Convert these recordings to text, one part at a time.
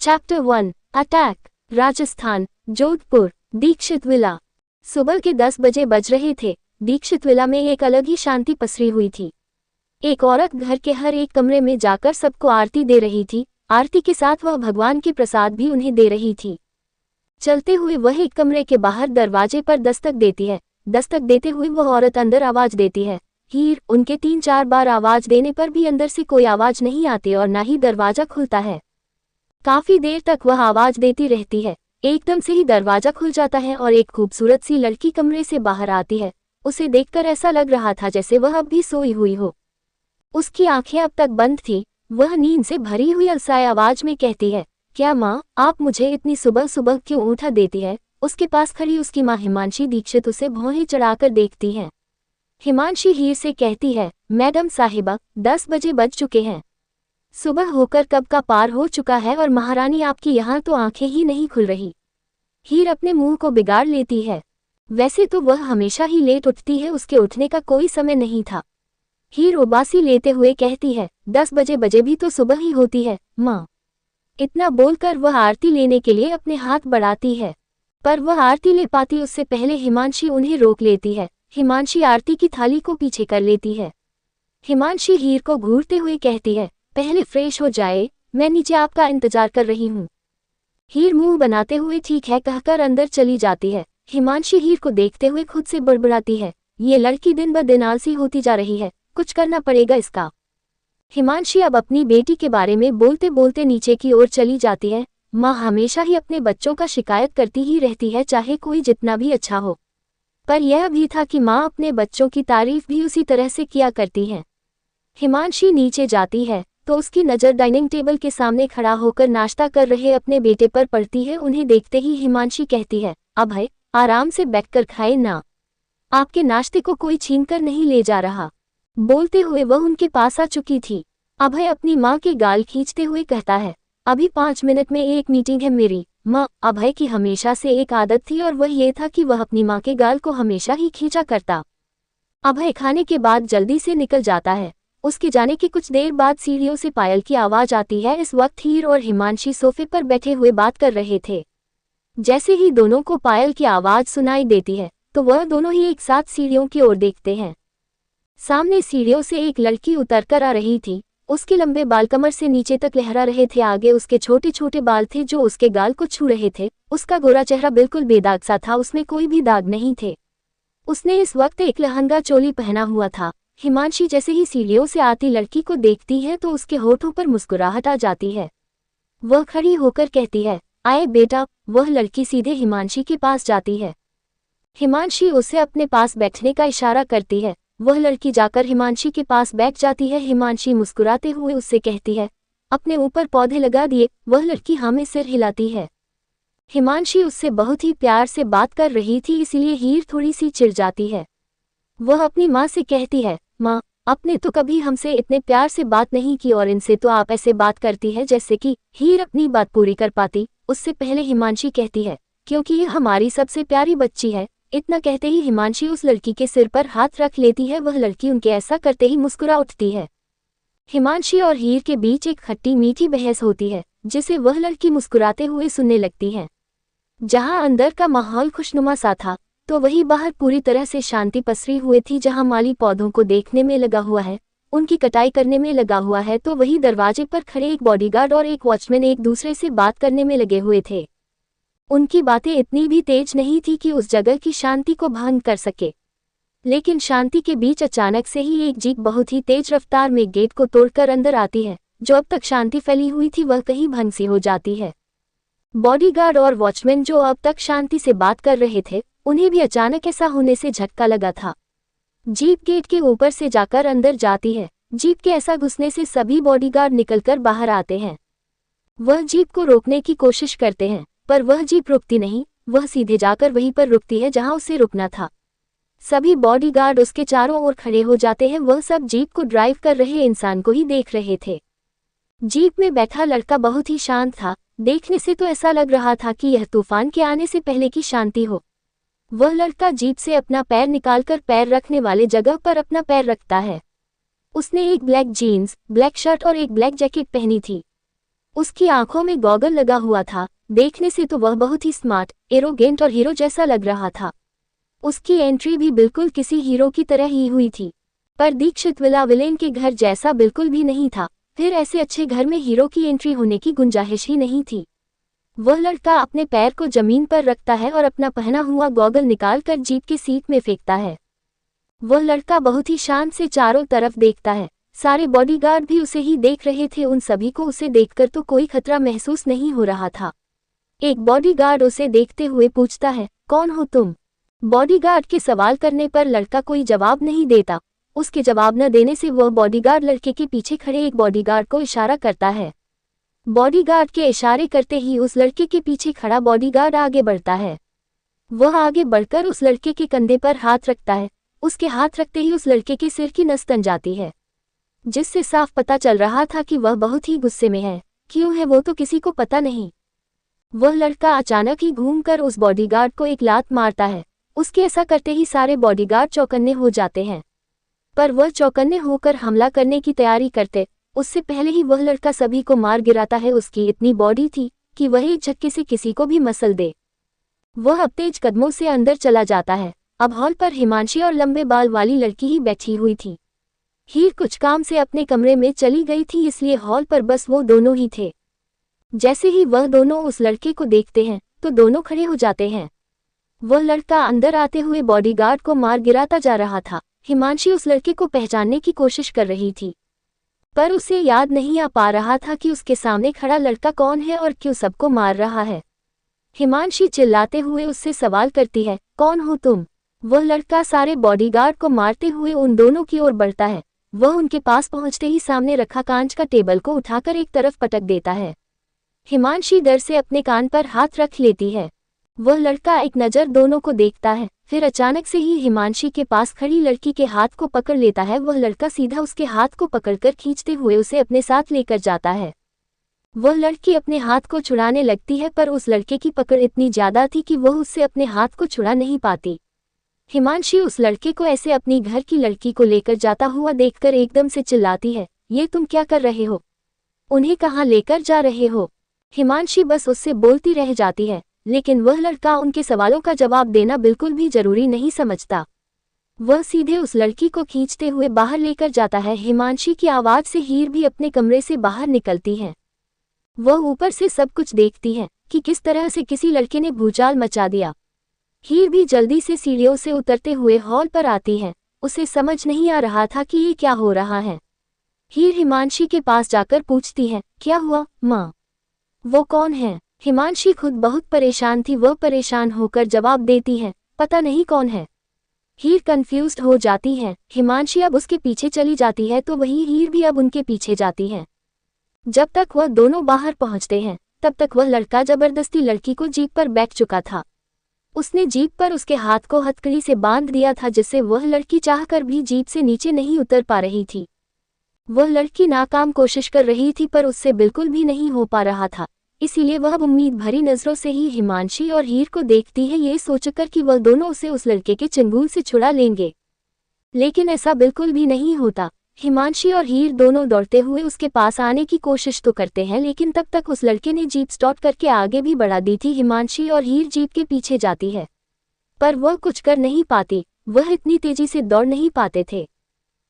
Chapter 1 attack. Rajasthan, Jodhpur, Dikshit villa. सुबह के 10 बजे बज रहे थे। दीक्षित विला में एक अलग ही शांति पसरी हुई थी। एक औरत घर के हर एक कमरे में जाकर सबको आरती दे रही थी। आरती के साथ वह भगवान के प्रसाद भी उन्हें दे रही थी। चलते हुए वह एक कमरे के बाहर दरवाजे पर दस्तक देती है। दस्तक देते हुए वह औरत अंदर आवाज देती है, हीर। उनके 3-4 बार आवाज देने पर भी अंदर से कोई आवाज नहीं आती और न ही दरवाजा खुलता है। काफी देर तक वह आवाज देती रहती है। एकदम से ही दरवाजा खुल जाता है और एक खूबसूरत सी लड़की कमरे से बाहर आती है। उसे देखकर ऐसा लग रहा था जैसे वह अब भी सोई हुई हो। उसकी आंखें अब तक बंद थी। वह नींद से भरी हुई अलसाए आवाज में कहती है, क्या माँ, आप मुझे इतनी सुबह सुबह क्यों उठा देती है? उसके पास खड़ी उसकी माँ हिमांशी दीक्षित उसे भौहें चढ़ाकर देखती है। हिमांशी हीर से कहती है, मैडम साहिबा, 10 बजे बज चुके हैं। सुबह होकर कब का पार हो चुका है और महारानी आपकी यहाँ तो आंखें ही नहीं खुल रही। हीर अपने मुंह को बिगाड़ लेती है। वैसे तो वह हमेशा ही लेट उठती है, उसके उठने का कोई समय नहीं था। हीर उबासी लेते हुए कहती है, 10 बजे भी तो सुबह ही होती है माँ। इतना बोलकर वह आरती लेने के लिए अपने हाथ बढ़ाती है, पर वह आरती ले पाती उससे पहले हिमांशी उन्हें रोक लेती है। हिमांशी आरती की थाली को पीछे कर लेती है। हिमांशी हीर को घूरते हुए कहती है, पहले फ्रेश हो जाए, मैं नीचे आपका इंतजार कर रही हूँ। हीर मुंह बनाते हुए ठीक है कहकर अंदर चली जाती है। हिमांशी हीर को देखते हुए खुद से बड़बड़ाती है, ये लड़की दिन ब दिन आलसी होती जा रही है, कुछ करना पड़ेगा इसका। हिमांशी अब अपनी बेटी के बारे में बोलते बोलते नीचे की ओर चली जाती है। माँ हमेशा ही अपने बच्चों का शिकायत करती ही रहती है, चाहे कोई जितना भी अच्छा हो। पर यह भी था कि माँ अपने बच्चों की तारीफ भी उसी तरह से किया करती है। हिमांशी नीचे जाती है तो उसकी नज़र डाइनिंग टेबल के सामने खड़ा होकर नाश्ता कर रहे अपने बेटे पर पड़ती है। उन्हें देखते ही हिमांशी कहती है, अभय, आराम से बैठकर खाए ना, आपके नाश्ते को कोई छीन कर नहीं ले जा रहा। बोलते हुए वह उनके पास आ चुकी थी। अभय अपनी माँ की गाल खींचते हुए कहता है, अभी 5 मिनट में एक मीटिंग है मेरी। माँ, अभय की हमेशा से एक आदत थी और वह ये था कि वह अपनी माँ के गाल को हमेशा ही खींचा करता। अभय खाने के बाद जल्दी से निकल जाता है। उसके जाने के कुछ देर बाद सीढ़ियों से पायल की आवाज आती है। इस वक्त हीर और हिमांशी सोफे पर बैठे हुए बात कर रहे थे। जैसे ही दोनों को पायल की आवाज सुनाई देती है तो वह दोनों ही एक साथ सीढ़ियों की ओर देखते हैं। सामने सीढ़ियों से एक लड़की उतरकर आ रही थी। उसके लंबे बाल कमर से नीचे तक लहरा रहे थे। आगे उसके छोटे छोटे बाल थे जो उसके गाल को छू रहे थे। उसका गोरा चेहरा बिल्कुल बेदाग सा था, उसमें कोई भी दाग नहीं थे। उसने इस वक्त एक लहंगा चोली पहना हुआ था। हिमांशी जैसे ही सीढ़ियों से आती लड़की को देखती है तो उसके होठों पर मुस्कुराहट आ जाती है। वह खड़ी होकर कहती है, आए बेटा। वह लड़की सीधे हिमांशी के पास जाती है। हिमांशी उसे अपने पास बैठने का इशारा करती है। वह लड़की जाकर हिमांशी के पास बैठ जाती है। हिमांशी मुस्कुराते हुए उससे कहती है, अपने ऊपर पौधे लगा दिए। वह लड़की हाँ में सिर हिलाती है। हिमांशी उससे बहुत ही प्यार से बात कर रही थी, इसलिए हीर थोड़ी सी चिढ़ जाती है। वह अपनी माँ से कहती है, माँ, आपने तो कभी हमसे इतने प्यार से बात नहीं की और इनसे तो आप ऐसे बात करती है जैसे कि। हीर अपनी बात पूरी कर पाती उससे पहले हिमांशी कहती है, क्योंकि ये हमारी सबसे प्यारी बच्ची है। इतना कहते ही हिमांशी उस लड़की के सिर पर हाथ रख लेती है। वह लड़की उनके ऐसा करते ही मुस्कुरा उठती है। हिमांशी और हीर के बीच एक खट्टी मीठी बहस होती है जिसे वह लड़की मुस्कुराते हुए सुनने लगती है। जहां अंदर का माहौल खुशनुमा सा था तो वही बाहर पूरी तरह से शांति पसरी हुई थी। जहां माली पौधों को देखने में लगा हुआ है, उनकी कटाई करने में लगा हुआ है, तो वही दरवाजे पर खड़े एक बॉडीगार्ड और एक वॉचमैन एक दूसरे से बात करने में लगे हुए थे। उनकी बातें इतनी भी तेज नहीं थी कि उस जगह की शांति को भंग कर सके, लेकिन शांति के बीच अचानक से ही एक जीप बहुत ही तेज रफ्तार में गेट को तोड़कर अंदर आती है। जो अब तक शांति फैली हुई थी वह कहीं भंग सी हो जाती है। बॉडीगार्ड और वॉचमैन जो अब तक शांति से बात कर रहे थे, उन्हें भी अचानक ऐसा होने से झटका लगा था। जीप गेट के ऊपर से जाकर अंदर जाती है। जीप के ऐसा घुसने से सभी बॉडीगार्ड निकलकर बाहर आते हैं। वह जीप को रोकने की कोशिश करते हैं, पर वह जीप रुकती नहीं। वह सीधे जाकर वहीं पर रुकती है जहां उसे रुकना था। सभी बॉडीगार्ड उसके चारों ओर खड़े हो जाते हैं। वह सब जीप को ड्राइव कर रहे इंसान को ही देख रहे थे। जीप में बैठा लड़का बहुत ही शांत था। देखने से तो ऐसा लग रहा था कि यह तूफान के आने से पहले की शांति हो। वह लड़का जीप से अपना पैर निकालकर पैर रखने वाले जगह पर अपना पैर रखता है। उसने एक ब्लैक जीन्स, ब्लैक शर्ट और एक ब्लैक जैकेट पहनी थी। उसकी आंखों में गॉगल लगा हुआ था। देखने से तो वह बहुत ही स्मार्ट, एरोगेंट और हीरो जैसा लग रहा था। उसकी एंट्री भी बिल्कुल किसी हीरो की तरह ही हुई थी। पर दीक्षित विला विलेन के घर जैसा बिल्कुल भी नहीं था। फिर ऐसे अच्छे घर में हीरो की एंट्री होने की गुंजाइश ही नहीं थी। वह लड़का अपने पैर को जमीन पर रखता है और अपना पहना हुआ गॉगल निकालकर जीप की सीट में फेंकता है। वह लड़का बहुत ही शांत से चारों तरफ देखता है। सारे बॉडीगार्ड भी उसे ही देख रहे थे। उन सभी को उसे देखकर तो कोई खतरा महसूस नहीं हो रहा था। एक बॉडीगार्ड उसे देखते हुए पूछता है, कौन हो तुम? बॉडीगार्ड के सवाल करने पर लड़का कोई जवाब नहीं देता। उसके जवाब न देने से वह बॉडीगार्ड लड़के के पीछे खड़े एक बॉडीगार्ड को इशारा करता है। बॉडीगार्ड के इशारे करते ही उस लड़के के पीछे खड़ा बॉडीगार्ड आगे बढ़ता है। वह आगे बढ़कर उस लड़के के कंधे पर हाथ रखता है। उसके हाथ रखते ही उस लड़के के सिर की नस तन जाती है, जिससे साफ पता चल रहा था कि वह बहुत ही गुस्से में है। क्यों है वो तो किसी को पता नहीं। वह लड़का अचानक ही घूमकर उस बॉडीगार्ड को एक लात मारता है। उसके ऐसा करते ही सारे बॉडीगार्ड चौकन्ने हो जाते हैं। पर वह चौकन्ने होकर हमला करने की तैयारी करते उससे पहले ही वह लड़का सभी को मार गिराता है। उसकी इतनी बॉडी थी कि वह एक झटके से किसी को भी मसल दे। वह अब तेज कदमों से अंदर चला जाता है। अब हॉल पर हिमांशी और लंबे बाल वाली लड़की ही बैठी हुई थी। हीर कुछ काम से अपने कमरे में चली गई थी, इसलिए हॉल पर बस वो दोनों ही थे। जैसे ही वह दोनों उस लड़के को देखते हैं तो दोनों खड़े हो जाते हैं। वह लड़का अंदर आते हुए बॉडीगार्ड को मार गिराता जा रहा था। हिमांशी उस लड़के को पहचानने की कोशिश कर रही थी, पर उसे याद नहीं आ पा रहा था कि उसके सामने खड़ा लड़का कौन है और क्यों सबको मार रहा है। हिमांशी चिल्लाते हुए उससे सवाल करती है, कौन हो तुम? वह लड़का सारे बॉडीगार्ड को मारते हुए उन दोनों की ओर बढ़ता है। वह उनके पास पहुंचते ही सामने रखा कांच का टेबल को उठाकर एक तरफ पटक देता है। हिमांशी डर से अपने कान पर हाथ रख लेती है। वह लड़का एक नज़र दोनों को देखता है, फिर अचानक से ही हिमांशी के पास खड़ी लड़की के हाथ को पकड़ लेता है। वह लड़का सीधा उसके हाथ को पकड़कर खींचते हुए उसे अपने साथ लेकर जाता है। वह लड़की अपने हाथ को छुड़ाने लगती है, पर उस लड़के की पकड़ इतनी ज्यादा थी कि वह उससे अपने हाथ को छुड़ा नहीं पाती। हिमांशी उस लड़के को ऐसे अपनी घर की लड़की को लेकर जाता हुआ देखकर एकदम से चिल्लाती है, ये तुम क्या कर रहे हो? उन्हें कहाँ लेकर जा रहे हो? हिमांशी बस उससे बोलती रह जाती है, लेकिन वह लड़का उनके सवालों का जवाब देना बिल्कुल भी जरूरी नहीं समझता। वह सीधे उस लड़की को खींचते हुए बाहर लेकर जाता है। हिमांशी की आवाज से हीर भी अपने कमरे से बाहर निकलती है। वह ऊपर से सब कुछ देखती है कि किस तरह से किसी लड़के ने भूचाल मचा दिया। हीर भी जल्दी से सीढ़ियों से उतरते हुए हॉल पर आती है। उसे समझ नहीं आ रहा था कि ये क्या हो रहा है। हीर हिमांशी के पास जाकर पूछती है, क्या हुआ माँ? वो कौन है? हिमांशी खुद बहुत परेशान थी। वह परेशान होकर जवाब देती है, पता नहीं कौन है। हीर कंफ्यूज्ड हो जाती है। हिमांशी अब उसके पीछे चली जाती है तो वही हीर भी अब उनके पीछे जाती है। जब तक वह दोनों बाहर पहुंचते हैं तब तक वह लड़का जबरदस्ती लड़की को जीप पर बैठ चुका था। उसने जीप पर उसके हाथ को हथकड़ी से बांध दिया था, जिससे वह लड़की चाहकर भी जीप से नीचे नहीं उतर पा रही थी। वह लड़की नाकाम कोशिश कर रही थी पर उससे बिल्कुल भी नहीं हो पा रहा था, इसीलिए वह उम्मीद भरी नजरों से ही हिमांशी और हीर को देखती है, ये सोचकर कि वह दोनों उसे उस लड़के के चंगुल से छुड़ा लेंगे। लेकिन ऐसा बिल्कुल भी नहीं होता। हिमांशी और हीर दोनों दौड़ते हुए उसके पास आने की कोशिश तो करते हैं, लेकिन तब तक उस लड़के ने जीप स्टॉप करके आगे भी बढ़ा दी थी। हिमांशी और हीर जीप के पीछे जाती है, पर वह कुछ कर नहीं पाती। वह इतनी तेजी से दौड़ नहीं पाते थे।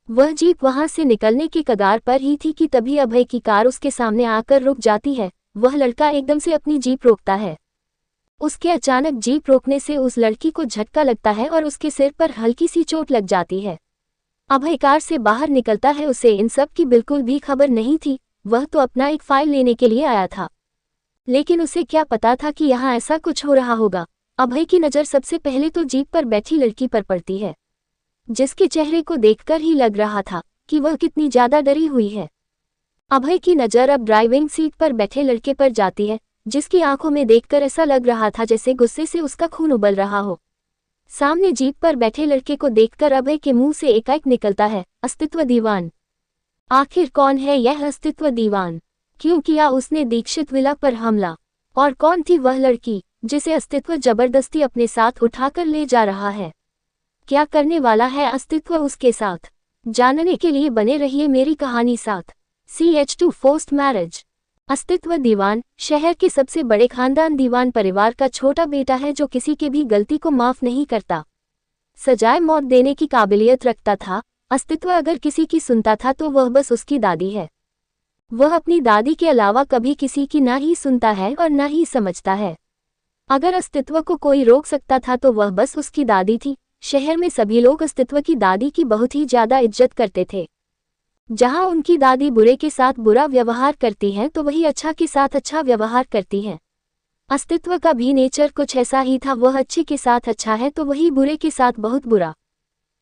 वह जीप वहां से निकलने की कगार पर ही थी कि तभी अभय की कार उसके सामने आकर रुक जाती है। वह लड़का एकदम से अपनी जीप रोकता है। उसके अचानक जीप रोकने से उस लड़की को झटका लगता है और उसके सिर पर हल्की सी चोट लग जाती है। अभय कार से बाहर निकलता है। उसे इन सब की बिल्कुल भी खबर नहीं थी। वह तो अपना एक फाइल लेने के लिए आया था, लेकिन उसे क्या पता था कि यहाँ ऐसा कुछ हो रहा होगा। अभय की नज़र सबसे पहले तो जीप पर बैठी लड़की पर पड़ती है, जिसके चेहरे को देखकर ही लग रहा था कि वह कितनी ज्यादा डरी हुई है। अभय की नज़र अब ड्राइविंग सीट पर बैठे लड़के पर जाती है, जिसकी आंखों में देखकर ऐसा लग रहा था जैसे गुस्से से उसका खून उबल रहा हो। सामने जीप पर बैठे लड़के को देखकर अभय के मुंह से एकाएक निकलता है, अस्तित्व दीवान। आखिर कौन है यह अस्तित्व दीवान? क्यों किया उसने दीक्षित विला पर हमला? और कौन थी वह लड़की जिसे अस्तित्व जबरदस्ती अपने साथ उठाकर ले जा रहा है? क्या करने वाला है अस्तित्व उसके साथ? जानने के लिए बने रहिए मेरी कहानी साथ। CH2 forced marriage. अस्तित्व दीवान शहर के सबसे बड़े खानदान दीवान परिवार का छोटा बेटा है जो किसी के भी गलती को माफ नहीं करता, सजाए मौत देने की काबिलियत रखता था। अस्तित्व अगर किसी की सुनता था तो वह बस उसकी दादी है। वह अपनी दादी के अलावा कभी किसी की ना ही सुनता है और ना ही समझता है। अगर अस्तित्व को कोई रोक सकता था तो वह बस उसकी दादी थी। शहर में सभी लोग अस्तित्व की दादी की बहुत ही ज्यादा इज्जत करते थे। जहां उनकी दादी बुरे के साथ बुरा व्यवहार करती है तो वही अच्छा के साथ अच्छा व्यवहार करती है। अस्तित्व का भी नेचर कुछ ऐसा ही था, वह अच्छे के साथ अच्छा है तो वही बुरे के साथ बहुत बुरा।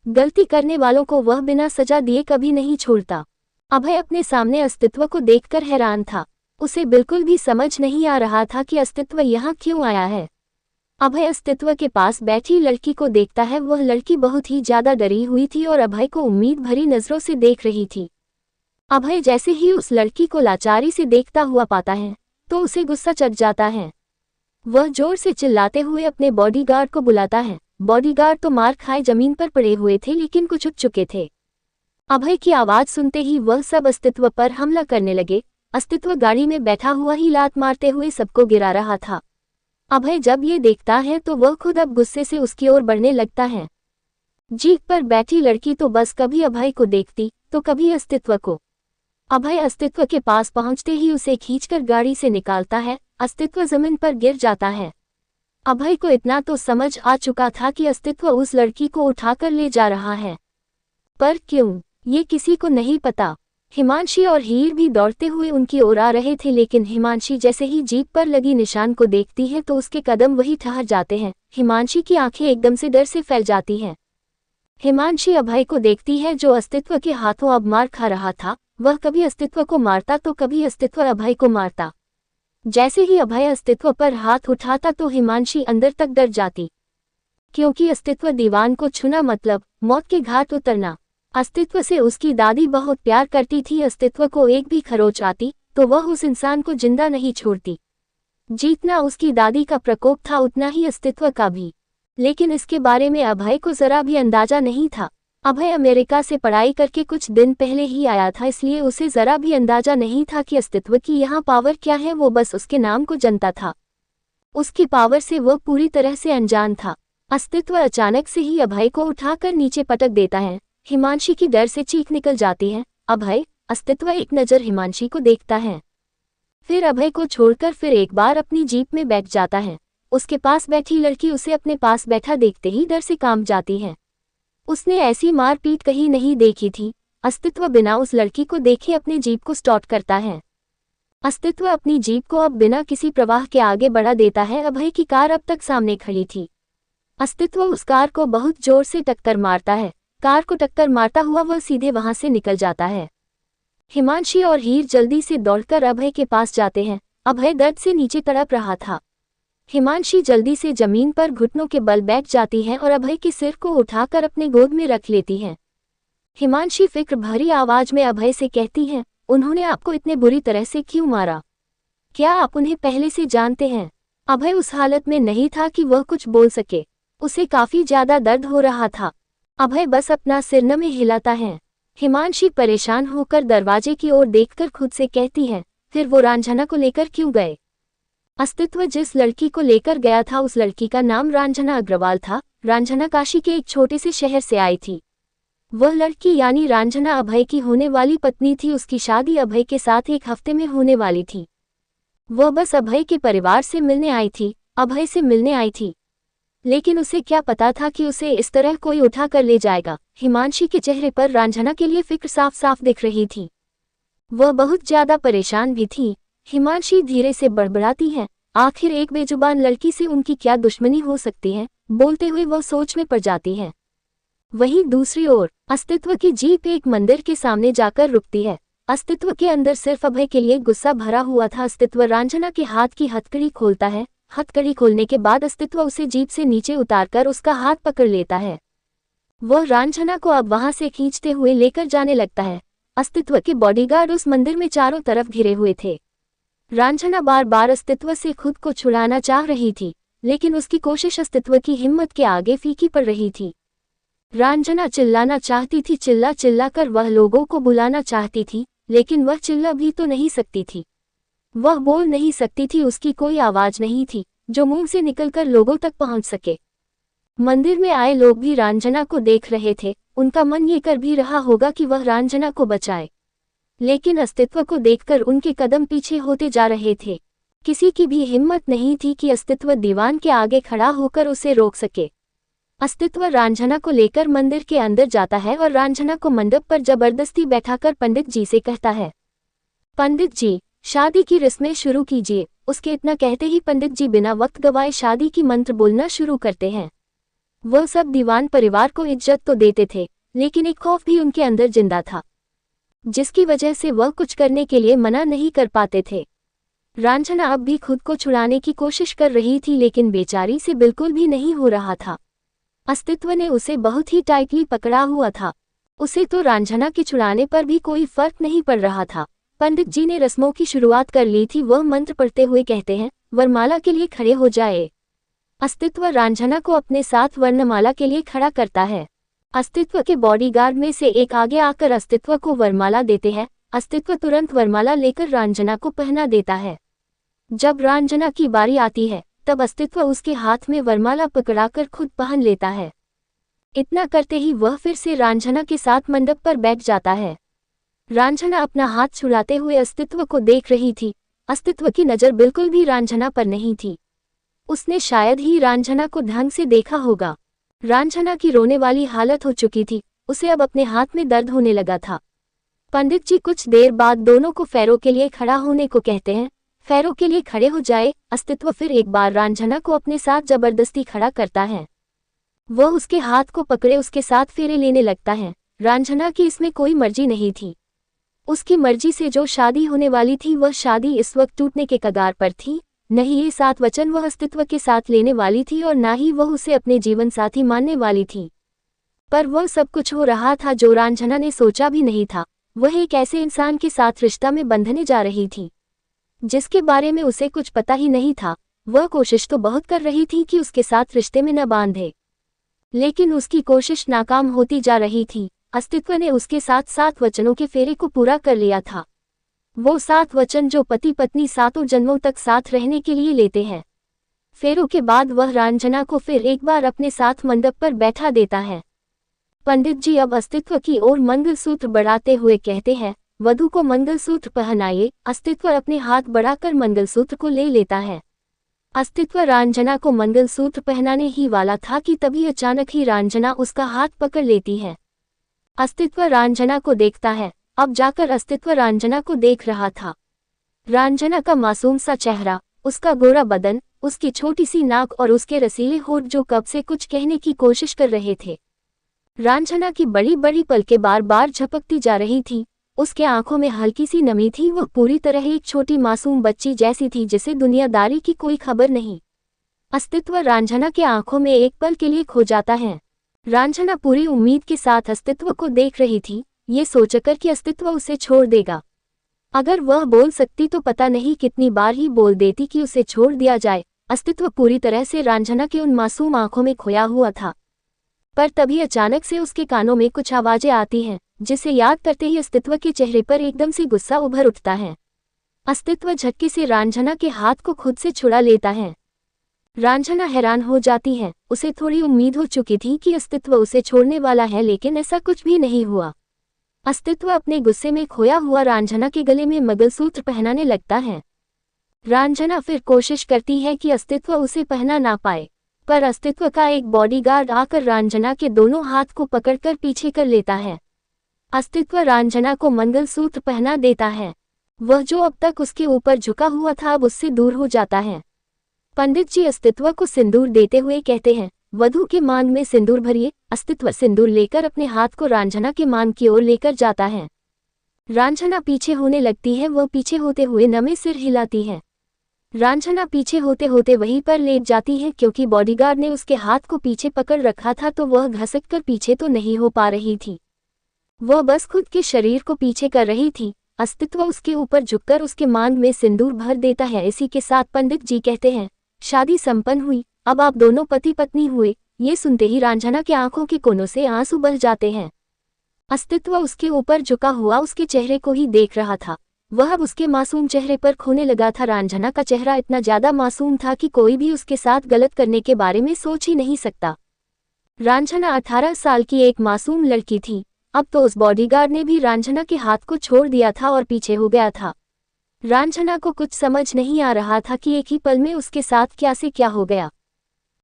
गलती करने वालों को वह बिना सजा दिए कभी नहीं छोड़ता। अभय अपने सामने अस्तित्व को देखकर हैरान था। उसे बिल्कुल भी समझ नहीं आ रहा था कि अस्तित्व यहाँ क्यों आया है। अभय अस्तित्व के पास बैठी लड़की को देखता है। वह लड़की बहुत ही ज्यादा डरी हुई थी और अभय को उम्मीद भरी नजरों से देख रही थी। अभय जैसे ही उस लड़की को लाचारी से देखता हुआ पाता है तो उसे गुस्सा चढ़ जाता है। वह जोर से चिल्लाते हुए अपने बॉडीगार्ड को बुलाता है। बॉडीगार्ड तो मार खाए जमीन पर पड़े हुए थे लेकिन कुछ उठ चुके थे। अभय की आवाज सुनते ही वह सब अस्तित्व पर हमला करने लगे। अस्तित्व गाड़ी में बैठा हुआ ही लात मारते हुए सबको गिरा रहा था। अभय जब ये देखता है तो वह खुद अब गुस्से से उसकी ओर बढ़ने लगता है। जीप पर बैठी लड़की तो बस कभी अभय को देखती तो कभी अस्तित्व को। अभय अस्तित्व के पास पहुंचते ही उसे खींचकर गाड़ी से निकालता है। अस्तित्व जमीन पर गिर जाता है। अभय को इतना तो समझ आ चुका था कि अस्तित्व उस लड़की को उठाकर ले जा रहा है, पर क्यों ये किसी को नहीं पता। हिमांशी और हीर भी दौड़ते हुए उनकी ओर आ रहे थे लेकिन हिमांशी जैसे ही जीप पर लगी निशान को देखती है तो उसके कदम वही ठहर जाते हैं। हिमांशी की आंखें एकदम से डर से फैल जाती हैं। हिमांशी अभय को देखती है जो अस्तित्व के हाथों अब मार खा रहा था। वह कभी अस्तित्व को मारता तो कभी अस्तित्व अभय को मारता। जैसे ही अभय अस्तित्व पर हाथ उठाता तो हिमांशी अंदर तक डर जाती, क्योंकि अस्तित्व दीवान को छूना मतलब मौत के घाट उतरना। अस्तित्व से उसकी दादी बहुत प्यार करती थी। अस्तित्व को एक भी खरोच आती तो वह उस इंसान को जिंदा नहीं छोड़ती। जितना उसकी दादी का प्रकोप था उतना ही अस्तित्व का भी, लेकिन इसके बारे में अभय को जरा भी अंदाजा नहीं था। अभय अमेरिका से पढ़ाई करके कुछ दिन पहले ही आया था, इसलिए उसे जरा भी अंदाजा नहीं था कि अस्तित्व की यहाँ पावर क्या है। वो बस उसके नाम को जानता था। उसकी पावर से वह पूरी तरह से अनजान था। अस्तित्व अचानक से ही अभय को उठाकर नीचे पटक देता है। हिमांशी की डर से चीख निकल जाती है। अभय। अस्तित्व एक नज़र हिमांशी को देखता है, फिर अभय को छोड़कर फिर एक बार अपनी जीप में बैठ जाता है। उसके पास बैठी लड़की उसे अपने पास बैठा देखते ही डर से कांप जाती है। उसने ऐसी मारपीट कहीं नहीं देखी थी। अस्तित्व बिना उस लड़की को देखे अपनी जीप को स्टार्ट करता है। अस्तित्व अपनी जीप को अब बिना किसी प्रवाह के आगे बढ़ा देता है। अभय की कार अब तक सामने खड़ी थी। अस्तित्व उस कार को बहुत जोर से टक्कर मारता है। कार को टक्कर मारता हुआ वह सीधे वहां से निकल जाता है। हिमांशी और हीर जल्दी से दौड़कर अभय के पास जाते हैं। अभय दर्द से नीचे तड़प रहा था। हिमांशी जल्दी से जमीन पर घुटनों के बल बैठ जाती है और अभय के सिर को उठाकर अपने गोद में रख लेती है। हिमांशी फिक्र भरी आवाज में अभय से कहती है, उन्होंने आपको इतने बुरी तरह से क्यों मारा? क्या आप उन्हें पहले से जानते हैं? अभय उस हालत में नहीं था कि वह कुछ बोल सके। उसे काफी ज्यादा दर्द हो रहा था। अभय बस अपना सिर नमे हिलाता है। हिमांशी परेशान होकर दरवाजे की ओर देखकर खुद से कहती है, फिर वो रांझना को लेकर क्यों गए? अस्तित्व जिस लड़की को लेकर गया था उस लड़की का नाम रांझना अग्रवाल था। रांझना काशी के एक छोटे से शहर से आई थी। वह लड़की यानी रांझना अभय की होने वाली पत्नी थी। उसकी शादी अभय के साथ एक हफ्ते में होने वाली थी। वह बस अभय के परिवार से मिलने आई थी, अभय से मिलने आई थी। लेकिन उसे क्या पता था कि उसे इस तरह कोई उठा कर ले जाएगा। हिमांशी के चेहरे पर रांझना के लिए फिक्र साफ साफ दिख रही थी। वह बहुत ज्यादा परेशान भी थी। हिमांशी धीरे से बड़बड़ाती है, आखिर एक बेजुबान लड़की से उनकी क्या दुश्मनी हो सकती है। बोलते हुए वह सोच में पड़ जाती है। वहीं दूसरी ओर अस्तित्व की जीप एक मंदिर के सामने जाकर रुकती है। अस्तित्व के अंदर सिर्फ अभय के लिए गुस्सा भरा हुआ था। अस्तित्व रांझना के हाथ की हथकड़ी खोलता है। हथकड़ी खोलने के बाद अस्तित्व उसे जीप से नीचे उतारकर उसका हाथ पकड़ लेता है। वह रांझना को अब वहां से खींचते हुए लेकर जाने लगता है। अस्तित्व के बॉडीगार्ड उस मंदिर में चारों तरफ घिरे हुए थे। रांझना बार बार अस्तित्व से खुद को छुड़ाना चाह रही थी, लेकिन उसकी कोशिश अस्तित्व की हिम्मत के आगे फीकी पड़ रही थी। रांझना चिल्लाना चाहती थी, चिल्ला चिल्ला कर वह लोगों को बुलाना चाहती थी, लेकिन वह चिल्ला भी तो नहीं सकती थी। वह बोल नहीं सकती थी, उसकी कोई आवाज नहीं थी जो मुंह से निकलकर लोगों तक पहुंच सके। मंदिर में आए लोग भी रंजना को देख रहे थे, उनका मन ये कर भी रहा होगा कि वह रंजना को बचाए, लेकिन अस्तित्व को देखकर उनके कदम पीछे होते जा रहे थे। किसी की भी हिम्मत नहीं थी कि अस्तित्व दीवान के आगे खड़ा होकर उसे रोक सके। अस्तित्व रंजना को लेकर मंदिर के अंदर जाता है और रंजना को मंडप पर जबरदस्ती बैठाकर पंडित जी से कहता है, पंडित जी, शादी की रस्में शुरू कीजिए। उसके इतना कहते ही पंडित जी बिना वक्त गवाए शादी की मंत्र बोलना शुरू करते हैं। वह सब दीवान परिवार को इज्जत तो देते थे, लेकिन एक खौफ भी उनके अंदर जिंदा था, जिसकी वजह से वह कुछ करने के लिए मना नहीं कर पाते थे। रंजना अब भी खुद को छुड़ाने की कोशिश कर रही थी, लेकिन बेचारी से बिल्कुल भी नहीं हो रहा था। अस्तित्व ने उसे बहुत ही टाइटली पकड़ा हुआ था। उसे तो रंजना के छुड़ाने पर भी कोई फर्क नहीं पड़ रहा था। पंडित जी ने रस्मों की शुरुआत कर ली थी। वह मंत्र पढ़ते हुए कहते हैं, वरमाला के लिए खड़े हो जाए। अस्तित्व रंजना को अपने साथ वर्णमाला के लिए खड़ा करता है। अस्तित्व के बॉडीगार्ड में से एक आगे आकर अस्तित्व को वरमाला देते हैं। अस्तित्व तुरंत वरमाला लेकर रंजना को पहना देता है। जब रंजना की बारी आती है, तब अस्तित्व उसके हाथ में वरमाला पकड़ाकर खुद पहन लेता है। इतना करते ही वह फिर से रंजना के साथ मंडप पर बैठ जाता है। रंजना अपना हाथ छुड़ाते हुए अस्तित्व को देख रही थी। अस्तित्व की नज़र बिल्कुल भी रंजना पर नहीं थी। उसने शायद ही रंजना को ढंग से देखा होगा। रंजना की रोने वाली हालत हो चुकी थी, उसे अब अपने हाथ में दर्द होने लगा था। पंडित जी कुछ देर बाद दोनों को फेरों के लिए खड़ा होने को कहते हैं। फेरों के लिए खड़े हो जाए। अस्तित्व फिर एक बार रंजना को अपने साथ जबरदस्ती खड़ा करता है। वह उसके हाथ को पकड़े उसके साथ फेरे लेने लगता है। रंजना की इसमें कोई मर्जी नहीं थी। उसकी मर्जी से जो शादी होने वाली थी, वह शादी इस वक्त टूटने के कगार पर थी। नहीं ये 7 वचन वह अस्तित्व के साथ लेने वाली थी और ना ही वह उसे अपने जीवन साथी मानने वाली थी। पर वह सब कुछ हो रहा था जो रंजना ने सोचा भी नहीं था। वह एक ऐसे इंसान के साथ रिश्ता में बंधने जा रही थी जिसके बारे में उसे कुछ पता ही नहीं था। वह कोशिश तो बहुत कर रही थी कि उसके साथ रिश्ते में न बांधे, लेकिन उसकी कोशिश नाकाम होती जा रही थी। अस्तित्व ने उसके साथ 7 वचनों के फेरे को पूरा कर लिया था। वो 7 वचन जो पति पत्नी 7 जन्मों तक साथ रहने के लिए लेते हैं। फेरों के बाद वह रंजना को फिर एक बार अपने साथ मंडप पर बैठा देता है। पंडित जी अब अस्तित्व की ओर मंगलसूत्र बढ़ाते हुए कहते हैं, वधू को मंगलसूत्र पहनाइए। अस्तित्व अपने हाथ बढ़ाकर मंगलसूत्र को ले लेता है। अस्तित्व रंजना को मंगलसूत्र पहनाने ही वाला था कि तभी अचानक ही रंजना उसका हाथ पकड़ लेती है। अस्तित्व रंजना को देखता है। अब जाकर अस्तित्व रंजना को देख रहा था। रंजना का मासूम सा चेहरा, उसका गोरा बदन, उसकी छोटी सी नाक और उसके रसीले होठ जो कब से कुछ कहने की कोशिश कर रहे थे। रंजना की बड़ी बड़ी पलकें बार बार झपकती जा रही थी। उसके आंखों में हल्की सी नमी थी। वह पूरी तरह एक छोटी मासूम बच्ची जैसी थी जिसे दुनियादारी की कोई खबर नहीं। अस्तित्व रंजना के आंखों में एक पल के लिए खो जाता है। रंजना पूरी उम्मीद के साथ अस्तित्व को देख रही थी, ये सोचकर कि अस्तित्व उसे छोड़ देगा। अगर वह बोल सकती तो पता नहीं कितनी बार ही बोल देती कि उसे छोड़ दिया जाए। अस्तित्व पूरी तरह से रंजना के उन मासूम आंखों में खोया हुआ था। पर तभी अचानक से उसके कानों में कुछ आवाजें आती हैं, जिसे याद करते ही अस्तित्व के चेहरे पर एकदम से गुस्सा उभर उठता है। अस्तित्व झटके से रंजना के हाथ को खुद से छुड़ा लेता है। रंजना हैरान हो जाती है। उसे थोड़ी उम्मीद हो चुकी थी कि अस्तित्व उसे छोड़ने वाला है, लेकिन ऐसा कुछ भी नहीं हुआ। अस्तित्व अपने गुस्से में खोया हुआ रंजना के गले में मंगलसूत्र पहनाने लगता है। रंजना फिर कोशिश करती है कि अस्तित्व उसे पहना ना पाए, पर अस्तित्व का एक बॉडीगार्ड आकर रंजना के दोनों हाथ को पकड़कर पीछे कर लेता है। अस्तित्व रंजना को मंगलसूत्र पहना देता है। वह जो अब तक उसके ऊपर झुका हुआ था अब उससे दूर हो जाता है। पंडित जी अस्तित्व को सिंदूर देते हुए कहते हैं, वधू के मांग में सिंदूर भरिए। अस्तित्व सिंदूर लेकर अपने हाथ को रंजना के मांग की ओर लेकर जाता है। रंजना पीछे होने लगती है। वह पीछे होते हुए नमे सिर हिलाती है। रंजना पीछे होते होते वहीं पर लेट जाती है, क्योंकि बॉडीगार्ड ने उसके हाथ को पीछे पकड़ रखा था तो वह घसककर पीछे तो नहीं हो पा रही थी। वह बस खुद के शरीर को पीछे कर रही थी। अस्तित्व उसके ऊपर झुककर उसके मांग में सिंदूर भर देता है। इसी के साथ पंडित जी कहते हैं, शादी संपन्न हुई, अब आप दोनों पति पत्नी हुए। ये सुनते ही रंजना के आंखों के कोनों से आंसू बह जाते हैं। अस्तित्व उसके ऊपर झुका हुआ उसके चेहरे को ही देख रहा था। वह अब उसके मासूम चेहरे पर खोने लगा था। रांझना का चेहरा इतना ज्यादा मासूम था कि कोई भी उसके साथ गलत करने के बारे में सोच ही नहीं सकता। रांझना 18 साल की एक मासूम लड़की थी। अब तो उस बॉडीगार्ड ने भी रांझना के हाथ को छोड़ दिया था और पीछे हो गया था। रांझना को कुछ समझ नहीं आ रहा था कि एक ही पल में उसके साथ क्या से क्या हो गया।